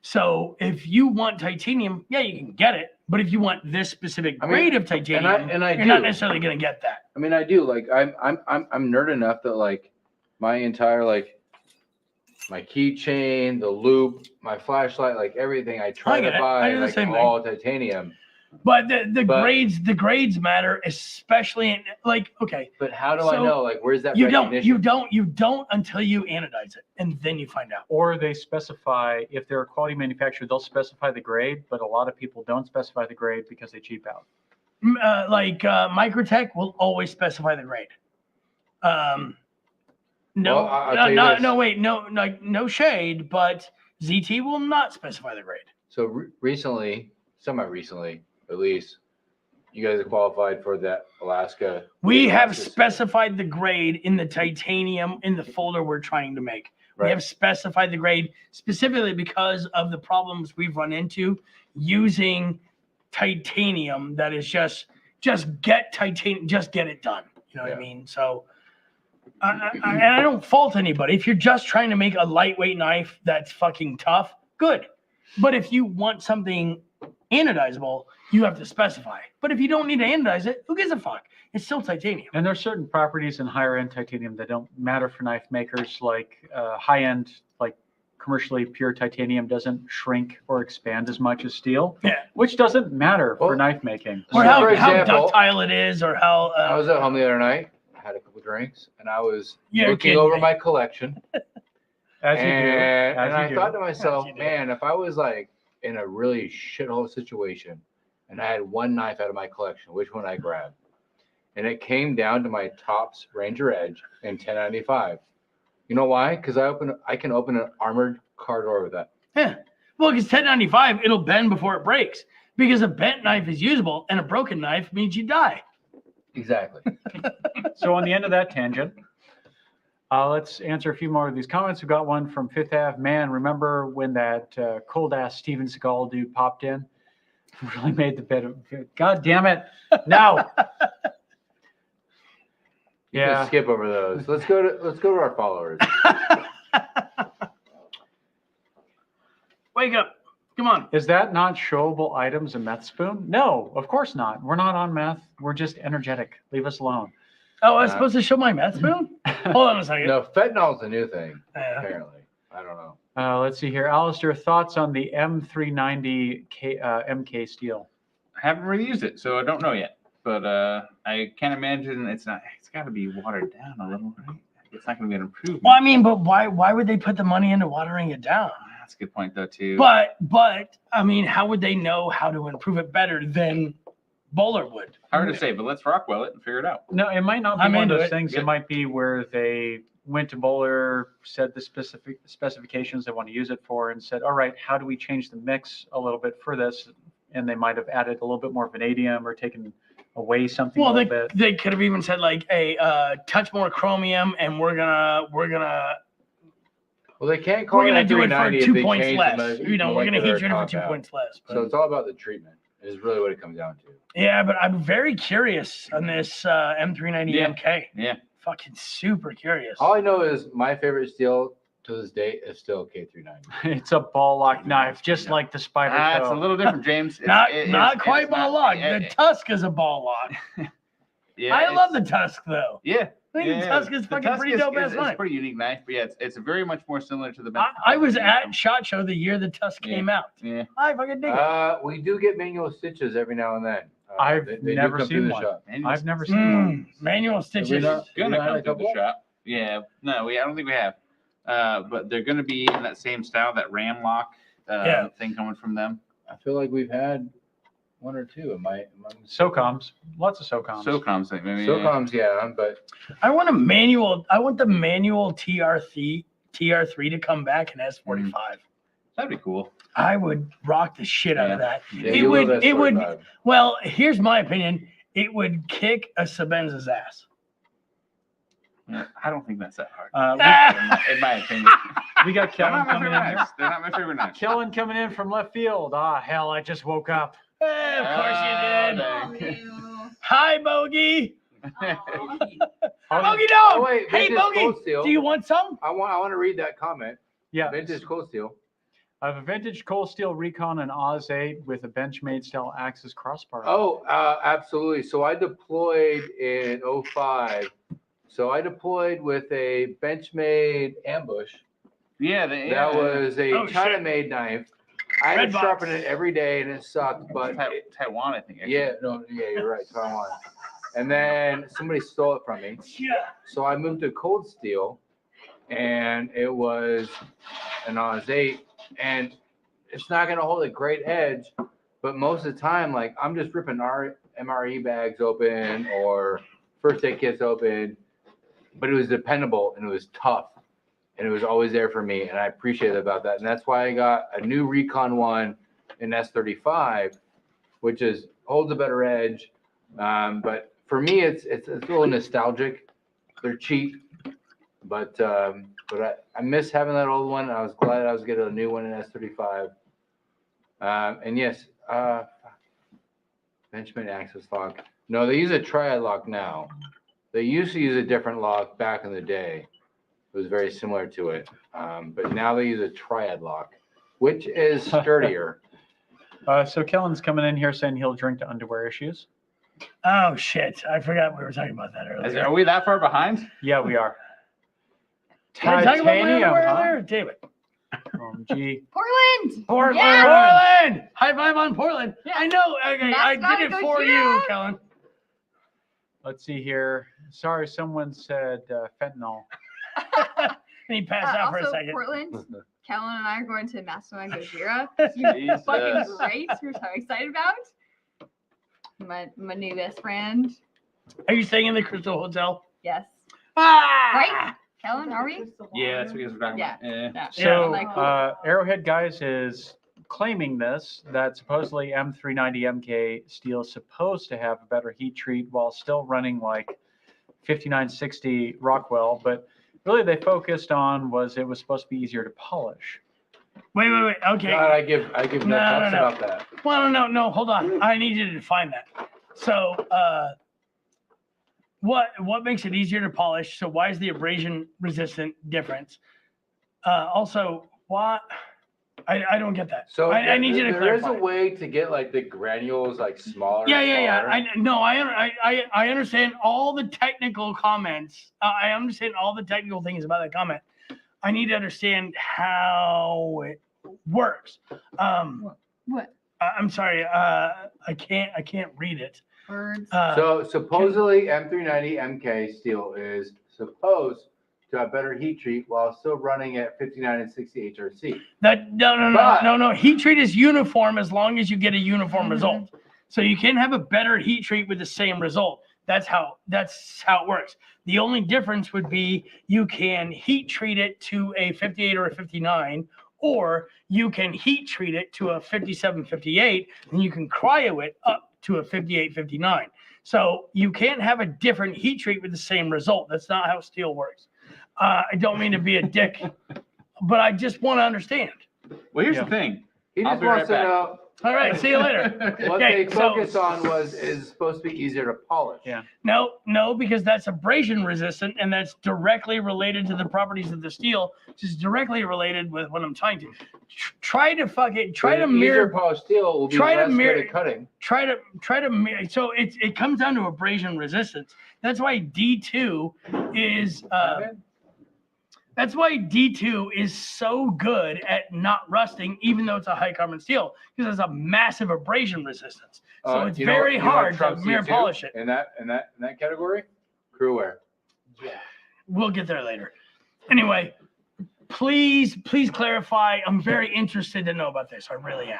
So if you want titanium, yeah, you can get it. But if you want this specific grade of titanium, and I you're do. not necessarily going to get that. I mean, I do. Like, I'm nerd enough that like my entire like my keychain, the loop, my flashlight, like everything, I try get to it. buy I do the like same thing. all titanium. But the grades matter, especially in like, okay, But how do I So, know? Like, where's that you recognition? don't until you anodize it, and then you find out. Or they specify, if they're a quality manufacturer, they'll specify the grade, but a lot of people don't specify the grade because they cheap out. Microtech will always specify the grade. Well, I'll tell you this. No shade, but ZT will not specify the grade. So recently, semi-recently, at least, you guys have qualified for that Alaska. We have Damascus. specified the grade in the titanium in the folder we're trying to make. We Right. have specified the grade specifically because of the problems we've run into using titanium that is just get titanium, just get it done. You know what I Yeah. mean? So, and I don't fault anybody. If you're just trying to make a lightweight knife that's fucking tough, good. But if you want something anodizable, you have to specify. But if you don't need to anodize it, who gives a fuck? It's still titanium. And there's certain properties in higher end titanium that don't matter for knife makers, like high end, like commercially pure titanium doesn't shrink or expand as much as steel, Yeah. which doesn't matter for Well, knife making. Or So, how for how example, ductile it is, or how. I was at home the other night, had a couple drinks, and I was You're looking kidding over me. my collection. As you do. And As I you thought do. to myself, As you do. man, if I was like in a really shithole situation and I had one knife out of my collection, which one I grab? And it came down to my Tops Ranger Edge in 1095. You know why? Because I can open an armored car door with that. Yeah. Well, because 1095, it'll bend before it breaks. Because a bent knife is usable, and a broken knife means you die. Exactly. So on the end of that tangent, let's answer a few more of these comments. We got one from Fifth Ave. Man, remember when that cold ass Steven Seagal dude popped in? Really made the bit of. God damn it! No. You can Yeah. skip over those. Let's go to our followers. Wake up. Come on. Is that not showable items a meth spoon? No, of course not. We're not on meth. We're just energetic. Leave us alone. Oh, I was supposed to show my meth spoon? Hold on a second. No, fentanyl's a new thing, Yeah. apparently. I don't know. Let's see here. Alistair, thoughts on the M390 MK Steel? I haven't really used it, so I don't know yet. But I can't imagine it's not. It's got to be watered down a little, right? It's not going to be an improvement. Well, I mean, but why would they put the money into watering it down? That's a good point, though, too. But I mean, how would they know how to improve it better than Bowler would? Hard to say, but let's Rockwell it and figure it out. No, it might not be I'm one of into those it. things. Yep. It might be where they went to Bowler, said the specific specifications they want to use it for, and said, all right, how do we change the mix a little bit for this? And they might have added a little bit more vanadium or taken away something Well, a little bit. they could have even said like, hey, touch more chromium, and we're gonna Well, they can't call it do it for 390 if 2 they points change less. the You know, we're gonna molecular heat treat it for 2 compound. points less. But, So it's all about the treatment. Is really what it comes down to. yeah, but I'm very curious on this M390 Yeah. MK. Yeah. Fucking super curious. All I know is my favorite steel to this day is still K390. It's a ball lock knife, just like the Spider It's a Co. little different, James. Not quite ball lock. Yeah, The Tusk is a ball lock. yeah, I love it's- the Tusk though. Yeah. I think the Tusk is The fucking Tusk pretty dope ass It's knife. a pretty unique knife, but yeah, it's very much more similar to the. I was at SHOT Show the year the Tusk Yeah. came out. Yeah. I fucking dig it. We do get manual stitches every now and then. I've They do never come through seen the one. shop. I've never seen one. Manual stitches. not- Gonna You had come a through the couple? shop. Yeah. No, I don't think we have. But they're gonna be in that same style, that ram lock Yeah. thing coming from them. I feel like we've had one or two. Am I SOCOMs, lots of SOCOMs. SOCOMs, like maybe. SOCOMs, yeah, but I want the manual TR3 to come back in S45. That'd be cool. I would rock the shit out of that. yeah, It you would- love that it would- 45. Well, here's my opinion. It would kick a Sabenza's ass. Yeah, I don't think that's that hard. In my opinion. We got They're Kellen not my coming favorite in here. knives. They're not my favorite knives. Kellen coming in from left field. Ah, hell, I just woke up. Eh, of course you did. Oh, Hi, Bogey. no. Bogey Oh, dog. wait, Hey, vintage Bogey. Cold Steel. Do you want some? I want to read that comment. Yeah. Vintage Cold Steel. I have a vintage Cold Steel Recon and Oz 8 with a Benchmade style Axis crossbar. Oh, absolutely. So I deployed in 05. So I deployed with a Benchmade ambush. Yeah, That was a Oh, shit. China-made knife. I had Red to box. sharpen it every day, and it sucked. But Taiwan, I think. actually. yeah, you're right, Taiwan. And then somebody stole it from me. Yeah. So I moved to Cold Steel, and it was an Oz 8, and it's not going to hold a great edge, but most of the time, like, I'm just ripping MRE bags open or first aid kits open, but it was dependable and it was tough, and it was always there for me, and I appreciate about that. And that's why I got a new Recon one in S35, which holds a better edge, but for me, it's a little nostalgic. They're cheap, but I miss having that old one. I was glad I was getting a new one in S35. And yes, Benchmade Axis lock. No, they use a triad lock now. They used to use a different lock back in the day. It was very similar to it, but now they use a triad lock, which is sturdier. So Kellen's coming in here saying he'll drink to underwear issues. Oh shit! I forgot we were talking about that earlier. Are we that far behind? Yeah, we are. Can I talk about my Titanium, underwear huh? there? Damn it. Gee. Portland. Portland. Yeah. Portland. High five on Portland. Yeah. I know. Okay, I Mascot, did it go for cheer you, up. Kellen. Let's see here. Sorry, someone said fentanyl. And he passed out for a Also, second. Portland, Kellen and I are going to Mastodon Gojira. Jesus. Fucking great. We're so excited about. My new best friend. Are you staying in the Crystal Hotel? Yes. Ah! Right? Kellen, are we? Yeah, that's what you guys were talking Yeah. about. Yeah. Yeah. So Like, Arrowhead Guys is claiming this, that supposedly M390 MK Steel is supposed to have a better heat treat while still running like 5960 Rockwell, but really they focused on it was supposed to be easier to polish. Wait. Okay. God, I give no No, fucks no. about that. Well, no. Hold on. I need you to define that. So, what makes it easier to polish? So, why is the abrasion resistant difference? Also, why? I don't get that. So I need you to there is clarify. a way to get like the granules like smaller. Yeah. smaller. I understand all the technical comments. I understand all the technical things about that comment. I need to understand how it works. what? I'm sorry. I can't read it. Birds. So supposedly M390 MK Steel is supposed to have better heat treat while still running at 59 and 60 HRC. No. Heat treat is uniform as long as you get a uniform Mhm. result. So you can have a better heat treat with the same result. That's how it works. The only difference would be you can heat treat it to a 58 or a 59, or you can heat treat it to a 57, 58, and you can cryo it up to a 58, 59. So you can't have a different heat treat with the same result. That's not how steel works. I don't mean to be a dick, but I just want to understand. Well, here's Yeah. the thing. He I'll just be wants right to back. know All right, see you later. what Okay, they so- focus on is supposed to be easier to polish. Yeah. No, because that's abrasion resistant, and that's directly related to the properties of the steel, which is directly related with what I'm trying to. Try to Easier mirror. polished steel will be try to less mirror- good at cutting. Try to mirror. So it comes down to abrasion resistance. That's why D2 is. That's why D2 is so good at not rusting, even though it's a high carbon steel, because it's a massive abrasion resistance. So it's You know- very you know what hard to trumps mirror C2 polish it. In that category, crew wear. We'll get there later. Anyway, please clarify. I'm very interested to know about this. I really am.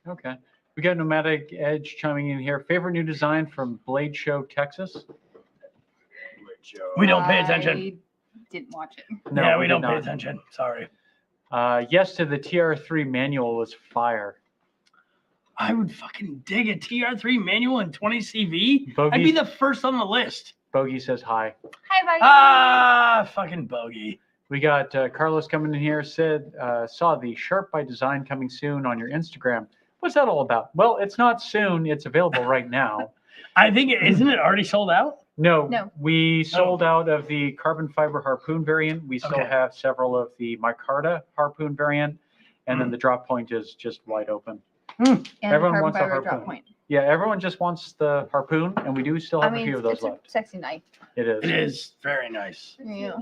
Okay. We got Nomadic Edge chiming in here. Favorite new design from Blade Show, Texas? We don't pay attention. I didn't watch it. No, Yeah, we did don't pay not. attention. Sorry. Yes to the TR3 manual was fire. I would fucking dig a TR3 manual in 20 CV. Bogey- I'd be the first on the list. Bogey says hi. Hi, bye. Fucking bogey. We got Carlos coming in here, said, saw the Sharp by Design coming soon on your Instagram. What's that all about? Well, it's not soon. It's available right now. I think isn't it already sold out? No, No. we sold out of the carbon fiber harpoon variant. We still Okay. have several of the micarta harpoon variant, and then the drop point is just wide open. And everyone carbon wants a fiber harpoon. drop point. Yeah, everyone just wants the harpoon, and we do still I have mean, a few of those it's a left. sexy knife. It is. It is very nice. Yeah.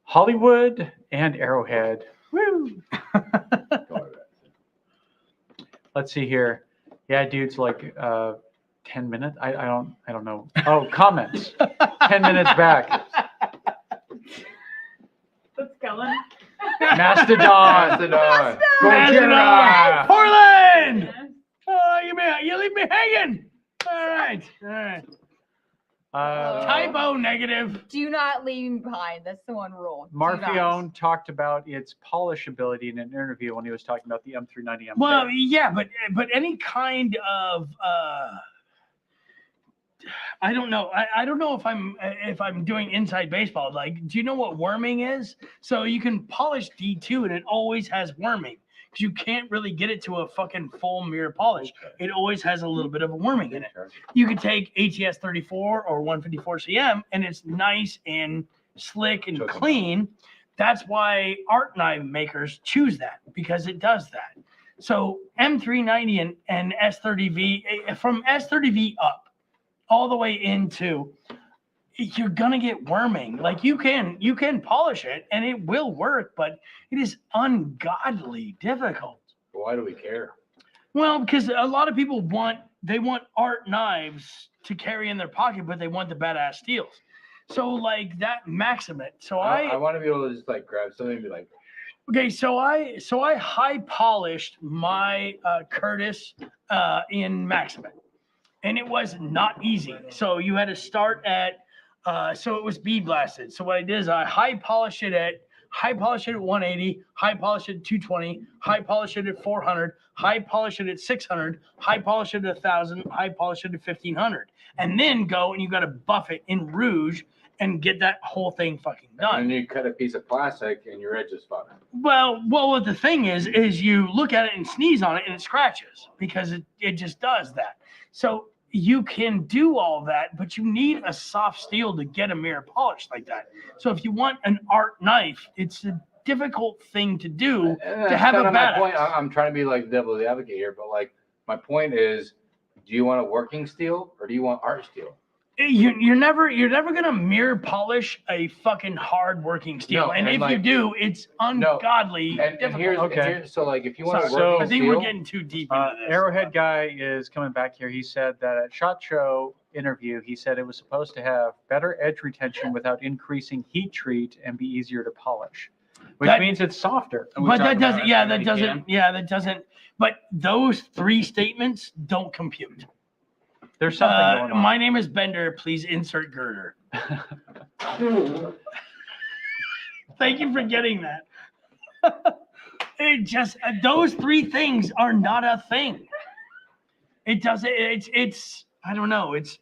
Hollywood and Arrowhead. Woo! Let's see here. Yeah, dude's like 10 minutes. I don't know. Oh, comments. 10 minutes back. Let's go. Mastodon. Mastodon! Portland! Oh, you leave me hanging. All right. Typo negative. Do not leave me behind. That's the one rule. Do not. Marfione talked about its polishability in an interview when he was talking about the M390 MK. Well, yeah, but any kind of I don't know. I don't know if I'm doing inside baseball. Like, do you know what worming is? So you can polish D2 and it always has worming because you can't really get it to a fucking full mirror polish. It always has a little bit of worming in it. You could take ATS 34 or 154 CM and it's nice and slick and clean. That's why art knife makers choose that because it does that. So M390 and S30V, from S30V up, all the way into, you're gonna get worming. Like you can polish it and it will work, but it is ungodly difficult. Why do we care? Well, because a lot of people want art knives to carry in their pocket, but they want the badass steels. So like that Maximate. So I want to be able to just like grab something and be like, okay, so I high polished my Curtis in Maximate. And it was not easy. So you had to start at, so it was bead blasted. So what I did is I high polished it at 180, high polished it at 220, high polished it at 400, high polished it at 600, high polished it at 1,000, high polished it at 1,500. And then go and you got to buff it in rouge and get that whole thing fucking done. and you cut a piece of plastic and your edge is fine. Well, what the thing is you look at it and sneeze on it and it scratches because it just does that. So you can do all that, but you need a soft steel to get a mirror polish like that. So if you want an art knife, it's a difficult thing to do to have a my badass. point. I'm trying to be like the devil's advocate here, but like my point is, do you want a working steel or do you want art steel? You're never gonna mirror polish a fucking hard working steel, No, and and if you like- do, it's ungodly And difficult. here's, Okay. and here's so like if you want to So- work I in think steel, we're getting too deep into this. Arrowhead guy is coming back here. He said that at SHOT Show interview, he said it was supposed to have better edge retention without increasing heat treat and be easier to polish, which That- means it's softer. And we But talked that about doesn't. it, Yeah, so that they doesn't. can. Yeah, that doesn't. But those three statements don't compute. There's something going on. My name is Bender. Please insert girder. Thank you for getting that. It just those three things are not a thing. It doesn't. It's. I don't know. It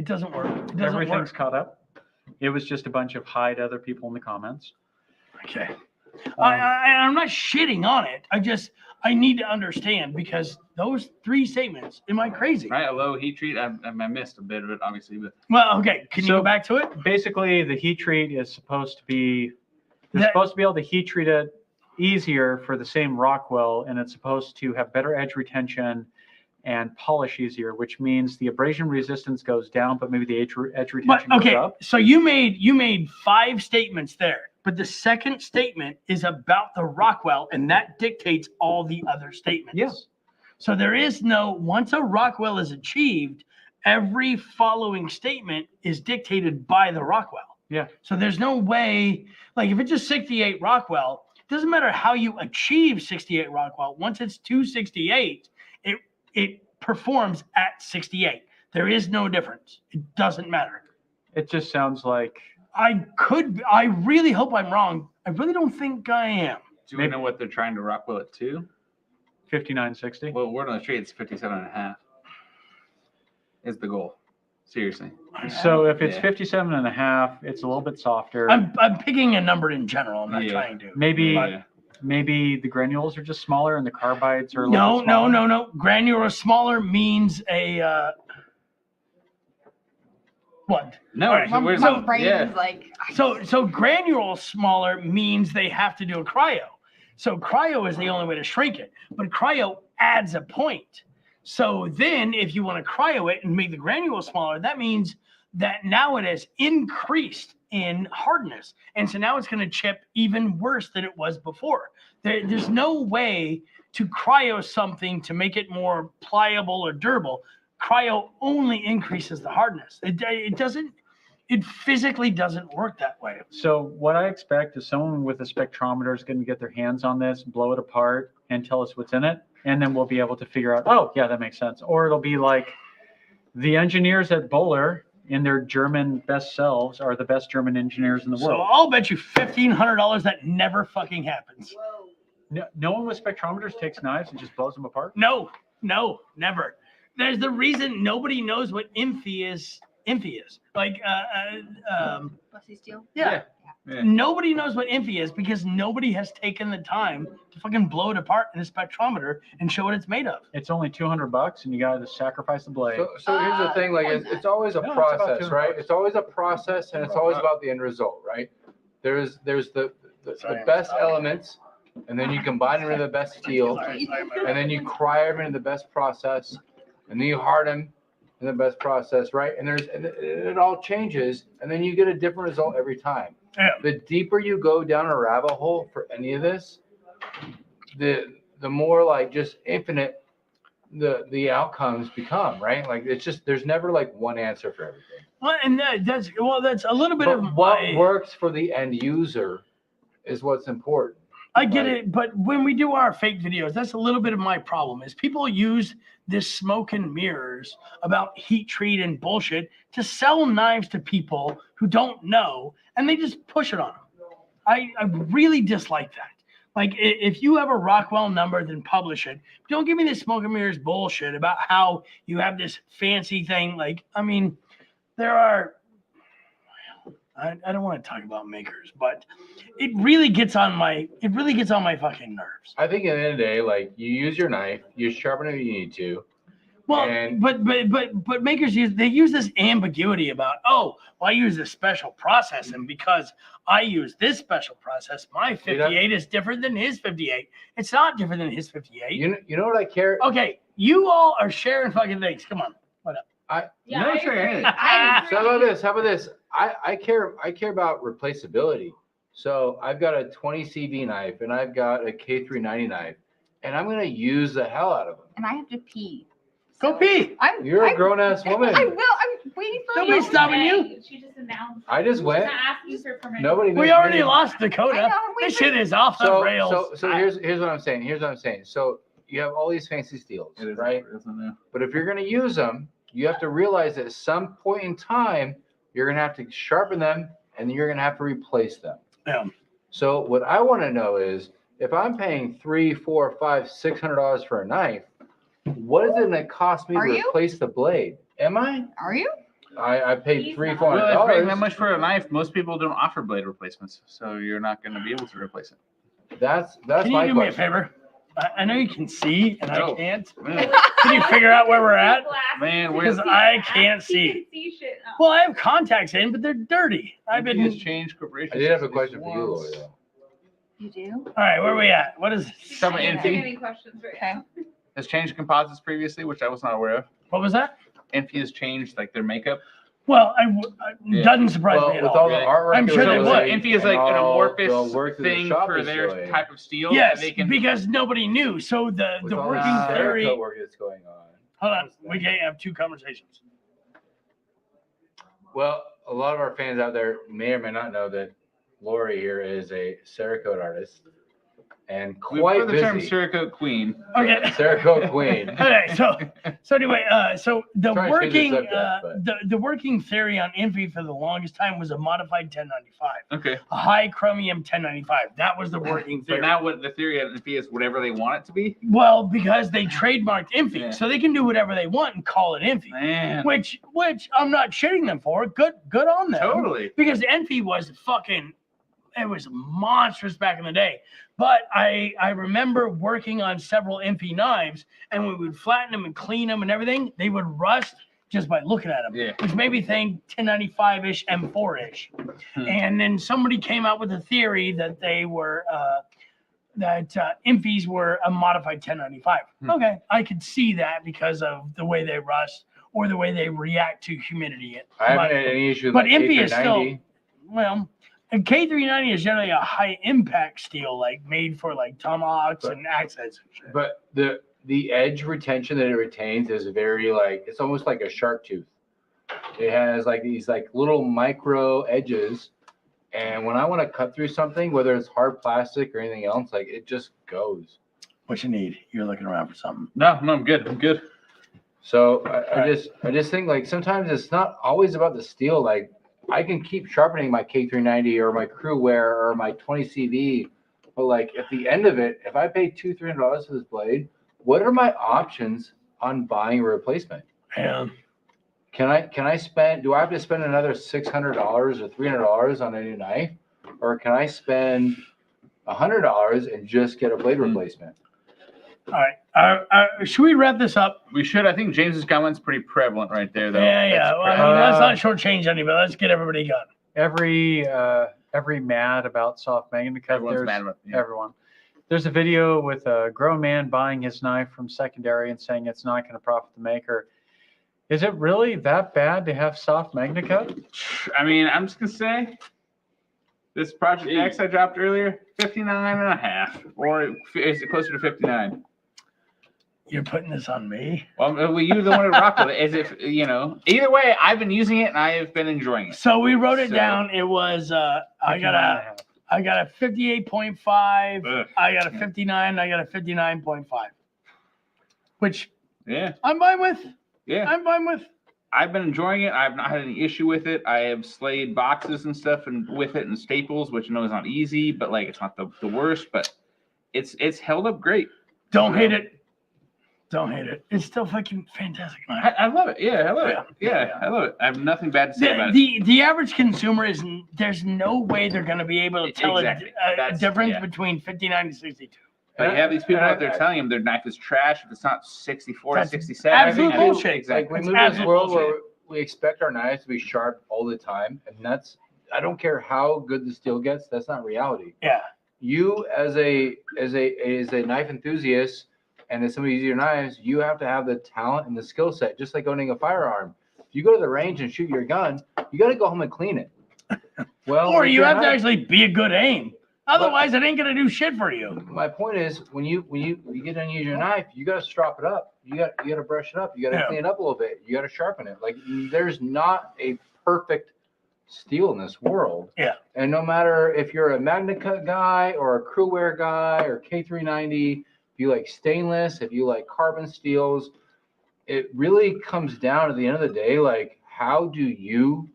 doesn't work. It doesn't Everything's work. caught up. It was just a bunch of hi to other people in the comments. Okay. I'm not shitting on it. I need to understand because those three statements. Am I crazy? Right, a low heat treat. I missed a bit of it, obviously, but Well, okay. Can you So- go back to it? Basically, the heat treat is supposed to be, they're That- supposed to be able to heat treat it easier for the same Rockwell, and it's supposed to have better edge retention and polish easier, which means the abrasion resistance goes down, but maybe the edge But retention okay, goes up. so you made 5 statements there, but the second statement is about the Rockwell, and that dictates all the other statements. Yes. So there is no once a Rockwell is achieved, every following statement is dictated by the Rockwell. Yeah. So there's no way, like if it's just 68 Rockwell, it doesn't matter how you achieve 68 Rockwell. Once it's 268, it performs at 68. There is no difference. It doesn't matter. It just sounds like, I really hope I'm wrong. I really don't think I am. do we know what they're trying to Rockwell it to? 5960. Well, word on the street, it's 57.5 is the goal. Seriously. So if it's Yeah. 57.5, it's a little bit softer. I'm picking a number in general. I'm not Yeah. trying to. Maybe Yeah. maybe the granules are just smaller and the carbides are a little No, bit no, smaller. no. Granular smaller means a what? No, All right, My, where's my the- brain yeah. is like, So granule smaller means they have to do a cryo. So cryo is the only way to shrink it, but cryo adds a point. So then if you want to cryo it and make the granule smaller, that means that now it has increased in hardness. And so now it's going to chip even worse than it was before. There's no way to cryo something to make it more pliable or durable. Cryo only increases the hardness. It physically doesn't work that way. So what I expect is someone with a spectrometer is going to get their hands on this, blow it apart, and tell us what's in it, and then we'll be able to figure out, oh, yeah, that makes sense. Or it'll be like the engineers at Bowler in their German best selves are the best German engineers in the So world. I'll bet you $1,500 that never fucking happens. No one with spectrometers takes knives and just blows them apart. No, never. There's the reason nobody knows what Infy is. Like, Bussy Steel. yeah. Yeah. Nobody knows what Infy is because nobody has taken the time to fucking blow it apart in a spectrometer and show what it's made of. It's only $200 and you got to sacrifice the blade. So here's the thing, like it's always a No, it's about process, $200. right? It's always a process, and it's always about the end result, right? There's the best elements, and then you combine them into the best steel, and then you cryo them into the best process, and then you harden in the best process, right? And it all changes, and then you get a different result every time. Yeah. The deeper you go down a rabbit hole for any of this, the more like just infinite the outcomes become, right? Like it's just there's never like one answer for everything. Well, and that's a little bit But of what my, works for the end user is what's important. I get it, but when we do our fake videos, that's a little bit of my problem is people use this smoke and mirrors about heat treat and bullshit to sell knives to people who don't know, and they just push it on them. I really dislike that. Like, if you have a Rockwell number, then publish it. Don't give me this smoke and mirrors bullshit about how you have this fancy thing. Like, I mean, there are, I don't want to talk about makers, but it really gets on my fucking nerves. I think at the end of the day, like you use your knife, you sharpen it if you need to. Well, And- but makers use this ambiguity about, oh, well, I use this special process, and because I use this special process, my 58 is different than his 58. It's not different than his 58. You know what I care? Okay, you all are sharing fucking things. Come on, what up? Yeah, No I sure, agree. hey. I So how about agree. this? How about this? I care about replaceability. So I've got a 20 CV knife and I've got a K390 knife, and I'm gonna use the hell out of them. And I have to pee. Go So pee. You're a I'm- grown ass woman. I will. I'm waiting for Nobody's you. stopping you. She just announced. I just She's went. not asking for permission. Nobody. We missed already me. lost I Dakota. know, I'm This waiting shit is off the rails. So here's what I'm saying. Here's what I'm saying. So you have all these fancy steels, It is right? isn't it? But if you're gonna use them, you have to realize that at some point in time, you're gonna have to sharpen them, and then you're gonna have to replace them. Yeah. So what I want to know is, if I'm paying $300, $400, $500, $600 for a knife, what is it going to cost me Are to you? replace the blade? Am I? Are you? I paid He's $300, not. $400. Well, it's paying that much for a knife. Most people don't offer blade replacements, so you're not going to be able to replace it. That's Can you my do me a question. favor? I know you can see and I No. can't. Man, Can you figure out where we're at? man, Because where's I can't She see. can see shit now. Well, I have contacts in, but they're dirty. I've has been. changed corporations? I did have a question for you, once. Lori, though. You do? All right, where are we at? What is She's Tell me, not Infy. answering any questions right Okay. now. Has changed composites previously, which I was not aware of. what was that? Infy has changed like their makeup. Well, Yeah. doesn't surprise Well, me at with all. all the Really? artwork, I'm sure they doing, would. Infy is like and an all the amorphous work that the thing shop for is their doing, type of steel. Yes, that they can, because nobody knew. So the with all working the theory. Cerakote work that's going on. Hold on, we can't have two conversations. Well, a lot of our fans out there may or may not know that Lori here is a Cerakote artist and we quite put the term busy. Cerakote Queen. Okay. Cerakote queen. Okay, so anyway, so the Trying to change the working subject, the working theory on Infy for the longest time was a modified 1095, Okay. a high chromium 1095. That was the working So theory. now what the theory of Infy is whatever they want it to be. Well, because they trademarked Infy, Yeah. so they can do whatever they want and call it Infy, Man, which I'm not shitting them for. Good on them. totally. Because Infy was it was monstrous back in the day. But I remember working on several Infy knives, and we would flatten them and clean them and everything. They would rust just by looking at them, Yeah. which made me think 1095-ish, M4-ish. Hmm. And then somebody came out with a theory that they were Infys were a modified 1095. Hmm. Okay, I could see that because of the way they rust or the way they react to humidity. I haven't But- had any issue with but my Infy is K390. well, and K390 is generally a high impact steel, like made for like tomahawks But- and axes. and shit. But the edge retention that it retains is very it's almost like a shark tooth. It has like these little micro edges, and when I want to cut through something, whether it's hard plastic or anything else, it just goes. What you need? You're looking around for something. No, I'm good. I'm good. So I just think sometimes it's not always about the steel. I can keep sharpening my K390 or my crew wear or my 20 CV, but at the end of it, if I pay $200-$300 for this blade, what are my options on buying a replacement? Yeah. Do I have to spend another $600 or $300 on a new knife? Or can I spend $100 and just get a blade replacement? All right. Should we wrap this up? We should. I think James's comment's pretty prevalent right there, though. Yeah. That's Well, I prevalent. mean, let's not shortchange anybody. Let's get everybody going. Every mad about soft Magna Cut. Everyone's mad about it. Yeah. Everyone. There's a video with a grown man buying his knife from secondary and saying it's not going to profit the maker. Is it really that bad to have soft Magna Cut? I mean, I'm just gonna say this Project X I dropped earlier, 59.5, or is it closer to 59? You're putting this on me. Well, you're the one to rock with it. As if Either way, I've been using it and I have been enjoying it. So we wrote it So- down. It was I got a 58.5. Ugh. I got a 59. I got a 59.5, which Yeah, I'm fine with. yeah. I'm fine with. I've been enjoying it. I've not had any issue with it. I have slayed boxes and stuff with it and staples, which I know is not easy, but it's not the worst. But it's held up great. Don't hate it. Don't hate it. It's still fucking fantastic knife. I love it. Yeah, I love it. Yeah, I love it. I have nothing bad to say about it. The average consumer there's no way they're going to be able to tell Exactly. a That's- difference yeah. between 59 and 62. But you have these people out there telling them their knife is trash if it's not 64 to That's 67. absolute I mean, bullshit. Exactly. We It's live in this absolute world bullshit. where we expect our knives to be sharp all the time, and I don't care how good the steel gets, that's not reality. Yeah. You as a knife enthusiast and as somebody uses your knives, you have to have the talent and the skill set, just like owning a firearm. If you go to the range and shoot your gun, you got to go home and clean it. Well, Or if you you're have to not- actually be a good aim. Otherwise, it ain't gonna do shit for you. My point is, when you get done using your knife, you got to strop it up. You got to brush it up. You got to Yeah. clean it up a little bit. You got to sharpen it. Like there's not a perfect steel in this world. Yeah. And no matter if you're a Magna Cut guy or a crew wear guy or K390, if you like stainless, if you like carbon steels, it really comes down to the end of the day, like how do you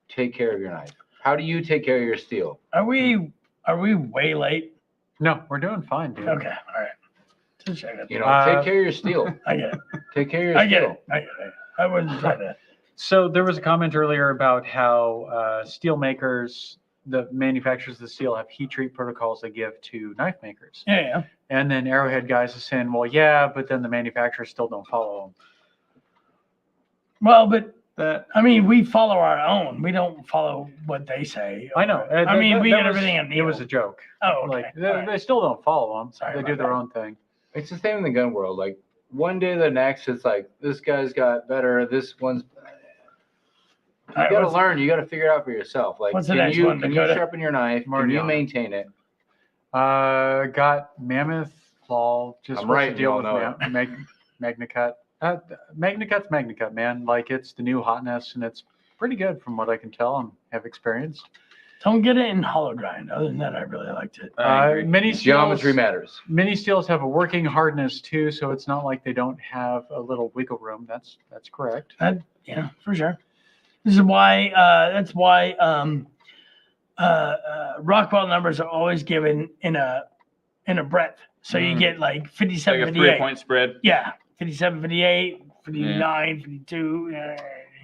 take care of your knife? How do you take care of your steel? Are we way late? No, we're doing fine, dude. Okay, all right. Just checking. You know, Uh, take care of your steel. I get it. Take care of your I get steel. it. I get it. I wouldn't try to. So there was a comment earlier about how steel makers, the manufacturers of the steel, have heat treat protocols they give to knife makers. Yeah, yeah. And then Arrowhead guys are saying, well, yeah, but then the manufacturers still don't follow them. Well, but That I mean, we follow our own. We don't follow what they say. I know. I mean, we that get was- everything in It was a Neil. joke. Oh, okay. Like All they, right. they still don't follow them. Sorry They about do their that. own thing. It's the same in the gun world. Like one day to the next, it's like this guy's got better. This one's. You All right, got to what's- learn. You got to figure it out for yourself. Like, What's the can next you one, can you Dakota? sharpen your knife? Can you Mariana. maintain it? Got Mammoth Claw. Just I'm what's right, the deal you with all know Magna Cut? Magna Cut's Magna Cut, man. Like it's the new hotness, and it's pretty good from what I can tell and have experienced. Don't get it in hollow grind. Other than that, I really liked it. Mini Geometry steels, matters. mini steels have a working hardness too, so it's not like they don't have a little wiggle room. That's correct. Yeah, for sure. This is why. That's why. Rockwell numbers are always given in a breadth. So you get like 57, Like a 58. 3-point spread. Yeah, 57, 58, 59, 52.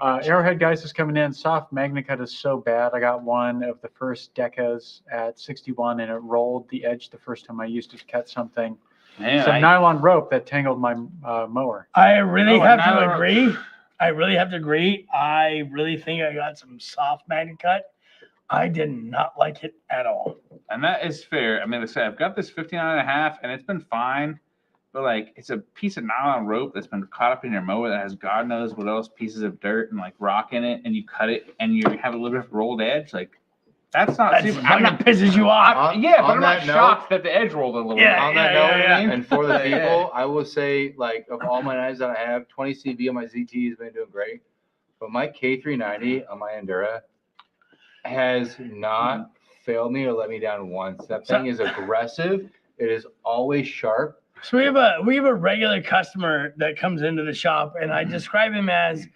Arrowhead guys is coming in. Soft Magna Cut is so bad. I got one of the first Decas at 61, and it rolled the edge the first time I used it to cut something. Man, Some nylon rope that tangled my mower. I really Oh, have now to they're- agree. I really have to agree. I really think I got some soft Magna Cut. I did not like it at all. and that is fair. I mean, like I said, I've got this 59.5, and it's been fine. But like, it's a piece of nylon rope that's been caught up in your mower that has God knows what else, pieces of dirt and like rock in it, and you cut it, and you have a little bit of rolled edge. Like, that's not That super. fucking I'm not, pisses you off. On- yeah, but on I'm not that note- shocked that the edge rolled a little Yeah, bit. On that yeah, note, yeah. and for the Yeah. people, I will say, like, of all my knives that I have, 20 CV on my ZT has been doing great. But my K390 on my Endura has not failed me or let me down once. That thing is aggressive. It is always sharp. So we have a regular customer that comes into the shop, and I describe him as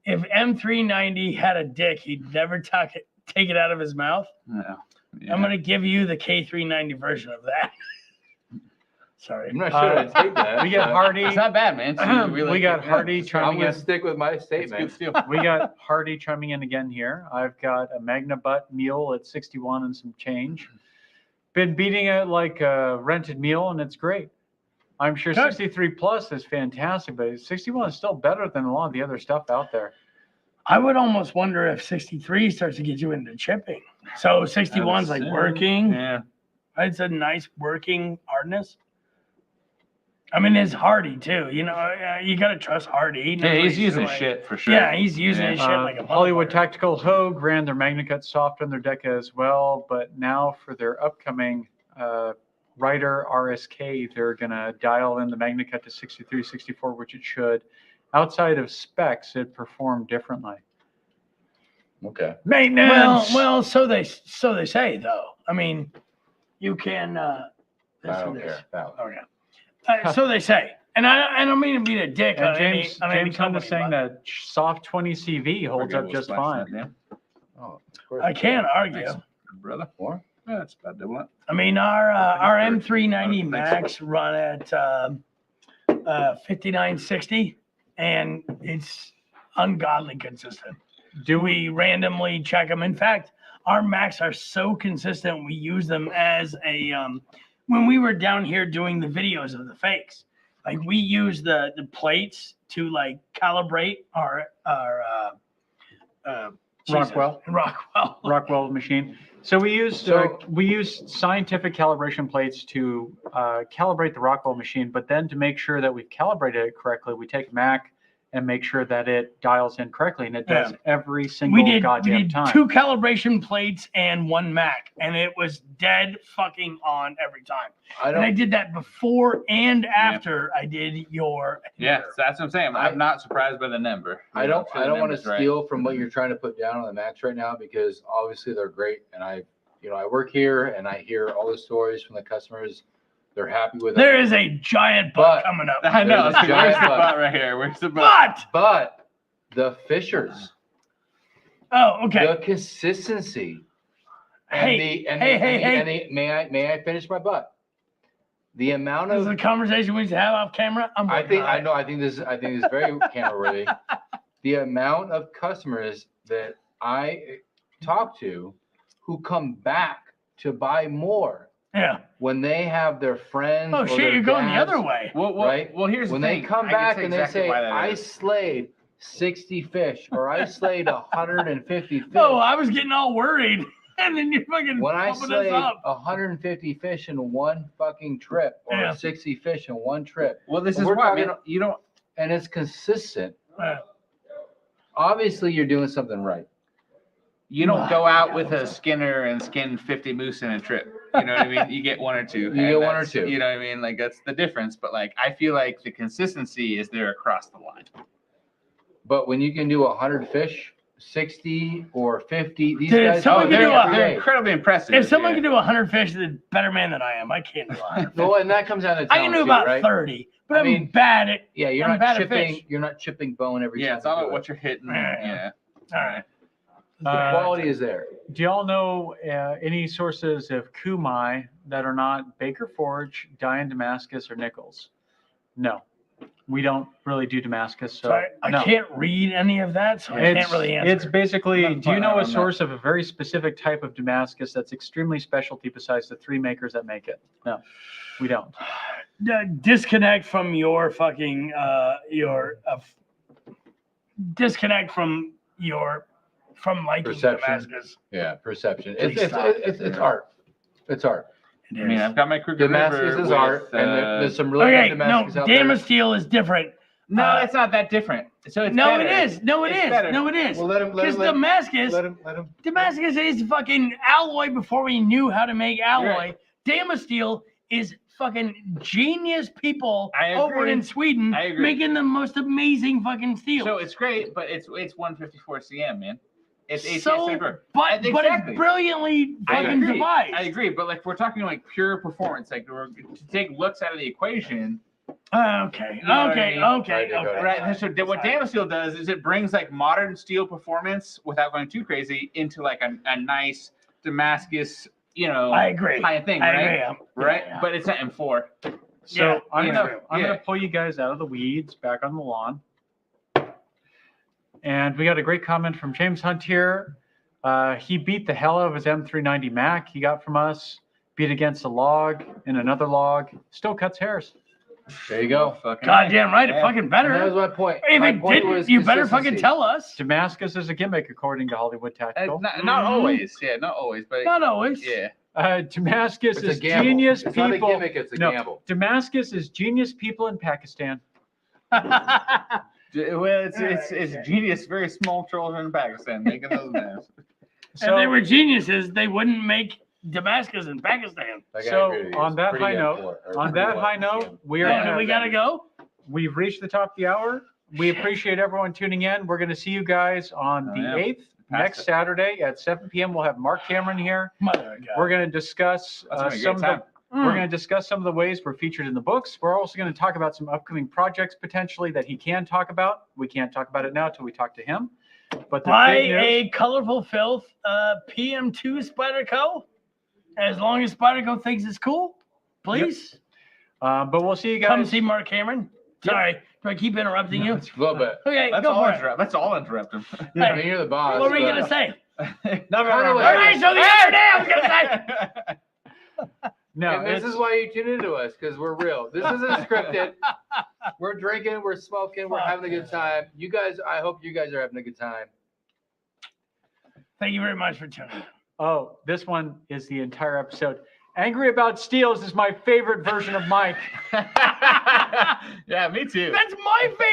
if M390 had a dick, he'd never take it out of his mouth. Yeah. Yeah. I'm gonna give you the K390 version of that. Sorry. I'm not sure I'd take that. We got but Hardy. It's not bad, man. So you really We got yeah, Hardy it's- I'm chiming going in. to stick with my it's good statement. steel. We got Hardy chiming in again here. I've got a Magna Butt mule at 61 and some change. Been beating it like a rented mule, and it's great. I'm sure Good. 63 plus is fantastic, but 61 is still better than a lot of the other stuff out there. I would almost wonder if 63 starts to get you into chipping. So 61's like working. Yeah. It's a nice working hardness. I mean, it's Hardy too. You know, you gotta trust Hardy. Yeah, he's using like, shit for sure. Yeah, he's using Yeah. his shit like a Hollywood motherfucker. Tactical Hogue ran their Magna Cut soft on their Deca as well, but now for their upcoming Rider RSK, they're going to dial in the Magna Cut to 63, 64, which it should. Outside of specs, it performed differently. Okay. Maintenance! Well, so they say though. I mean, you can. I This don't one is. care. That one. Okay. So they say, and I don't mean to be a dick And on James any Hunt company, is saying but that soft 20 CV holds up just fine. Yeah. Oh, of course. I can't argue. Thanks, brother. More? Yeah, that's about double it. I mean, our Thanks, M390 Thanks. Max run at 5960, and it's ungodly consistent. Do we randomly check them? In fact, our Max are so consistent. We use them as a when we were down here doing the videos of the fakes. Like we use the plates to like calibrate our Jesus, Rockwell. Rockwell machine. So we use scientific calibration plates to calibrate the Rockwell machine, but then to make sure that we've calibrated it correctly, we take Mac and make sure that it dials in correctly, and it does Yeah. every We single did goddamn time. 2 calibration plates and 1 Mac, and it was dead fucking on every time. I And I don't. did that before and after I did your. Yeah, so that's what I'm saying. I'm not surprised by the number. I don't I'm sure the want to number's right. steal from what you're trying to put down on the Macs right now, because obviously they're great, and I work here and I hear all the stories from the customers. They're happy with There them. is a giant But- butt coming up. I know. There's a Where's giant the butt. butt right here? Where's the butt? But But the Fishers, oh, okay. the consistency, Hey, may I finish my butt? The amount This is of a conversation we should have off camera. I think this is very camera worthy. The amount of customers that I talk to who come back to buy more Yeah. when they have their friends. Oh or shit, their you're going the dads, other way. Well, Right? well, here's When the they thing. come I can back say and exactly they say, why that "I is. slayed 60 fish," or "I slayed 150 fish." Oh, I was getting all worried, and then you're fucking When I pumping slayed us up. 150 fish in one fucking trip, or Yeah. 60 fish in one trip, Well, this But is we're why, talking- man. You don't. and it's consistent, Yeah. obviously you're doing something right. You don't go out with God. a skinner and skin 50 moose in a trip. You know what I mean? You get 1 or 2. You get 1 or that's- 2. You know what I mean? Like that's the difference. But like, I feel like the consistency is there across the line. But when you can do 100 fish, 60 or 50, these Dude, guys someone do can it do every they're day. incredibly impressive. If someone yeah. can do 100 fish, they're a better man than I am. I can't do 100. Well, and that comes down to I can talent do too, about right? 30, but I I'm mean, bad at. Yeah, you're I'm not bad at chipping. fish. You're not chipping bone every Yeah, time. it's all you about do what it. you're hitting. Yeah. Yeah. All right. The quality is there. Do y'all know any sources of kumai that are not Baker Forge, Diane Damascus, or Nichols? No, we don't really do Damascus. So Sorry, I no. can't read any of that, so I can't really answer. It's basically, Nothing do you fun know out a on that. source of a very specific type of Damascus that's extremely specialty besides the 3 makers that make it? No, we don't. Disconnect from your fucking disconnect from liking Perception. Damascus. Yeah, perception. Please It's stop. art. It's art. It I mean, is. I've got my Kruger Damascus River is with, art, and there's some really Okay, good no, Damascus out there. Damascus Steel is different. No, it's not that different. So it's No, better. it is. No, it It's is. better. No, it is. Well, let him. Because Damascus, Let him. Damascus is fucking alloy before we knew how to make alloy. right. Damascus Steel is fucking genius people I over agree. in Sweden I agree. making the most amazing fucking steel. So it's great, but it's 154 cm, man. It's So, safer. but Exactly. it's brilliantly I fucking agree. devised. I agree, but like we're talking like pure performance, like we're to take looks out of the equation. Okay, You know what I okay, mean? okay, Right, Dakota. okay. Right. So what Damascus Steel does is it brings like modern steel performance without going too crazy into like a nice Damascus, I agree. kind of thing, I right? agree. Right. Yeah. But it's not M4. So Yeah, I'm yeah. gonna pull you guys out of the weeds, back on the lawn. And we got a great comment from James Hunt here. He beat the hell out of his M390 Mac he got from us, beat against a log and another log, still cuts hairs. There you go. Goddamn right, it Yeah. fucking And that was better. my point. If My it point didn't, was you better fucking consistency. tell us. Damascus is a gimmick, according to Hollywood Tactical. Not always. Yeah, not always. But Not always. yeah. Damascus It's a is gamble. genius It's people. not a gimmick. It's a No. gamble. Damascus is genius people in Pakistan. Well, it's genius. Very small children in Pakistan making those names. If they were geniuses, they wouldn't make Damascus in Pakistan. Like, I So, agree with you. on It's that pretty high good note- for it, or on pretty that well. high note, we are And gonna- we gotta go. We've reached the top of the hour. We appreciate everyone tuning in. We're going to see you guys on Oh, the yeah. 8th, Past next it. Saturday at 7 p.m. We'll have Mark Cameron here. Mother of God. We're going to discuss That's gonna be a some of great the time. we're going to discuss some of the ways we're featured in the books. We're also going to talk about some upcoming projects potentially that he can talk about. We can't talk about it now until we talk to him. But the Buy big news, a Colorful Filth PM2 Spyderco. As long as Spyderco thinks it's cool, please but we'll see you come guys. see Mark Cameron. Sorry, do I keep interrupting you? A little bit. Okay, Let's go all for it. interrupt. Let's all interrupt him. I mean, you're the boss. What were you but- gonna say? No, Kinda like- All right, so the other day I was gonna say. No, And this it's- is why you tune into us, because we're real. This isn't scripted. We're drinking, we're smoking, we're having a good time. You guys, I hope you guys are having a good time. Thank you very much for tuning in. oh, this one is the entire episode. Angry About Steels is my favorite version of Mike. Yeah, me too. That's my favorite.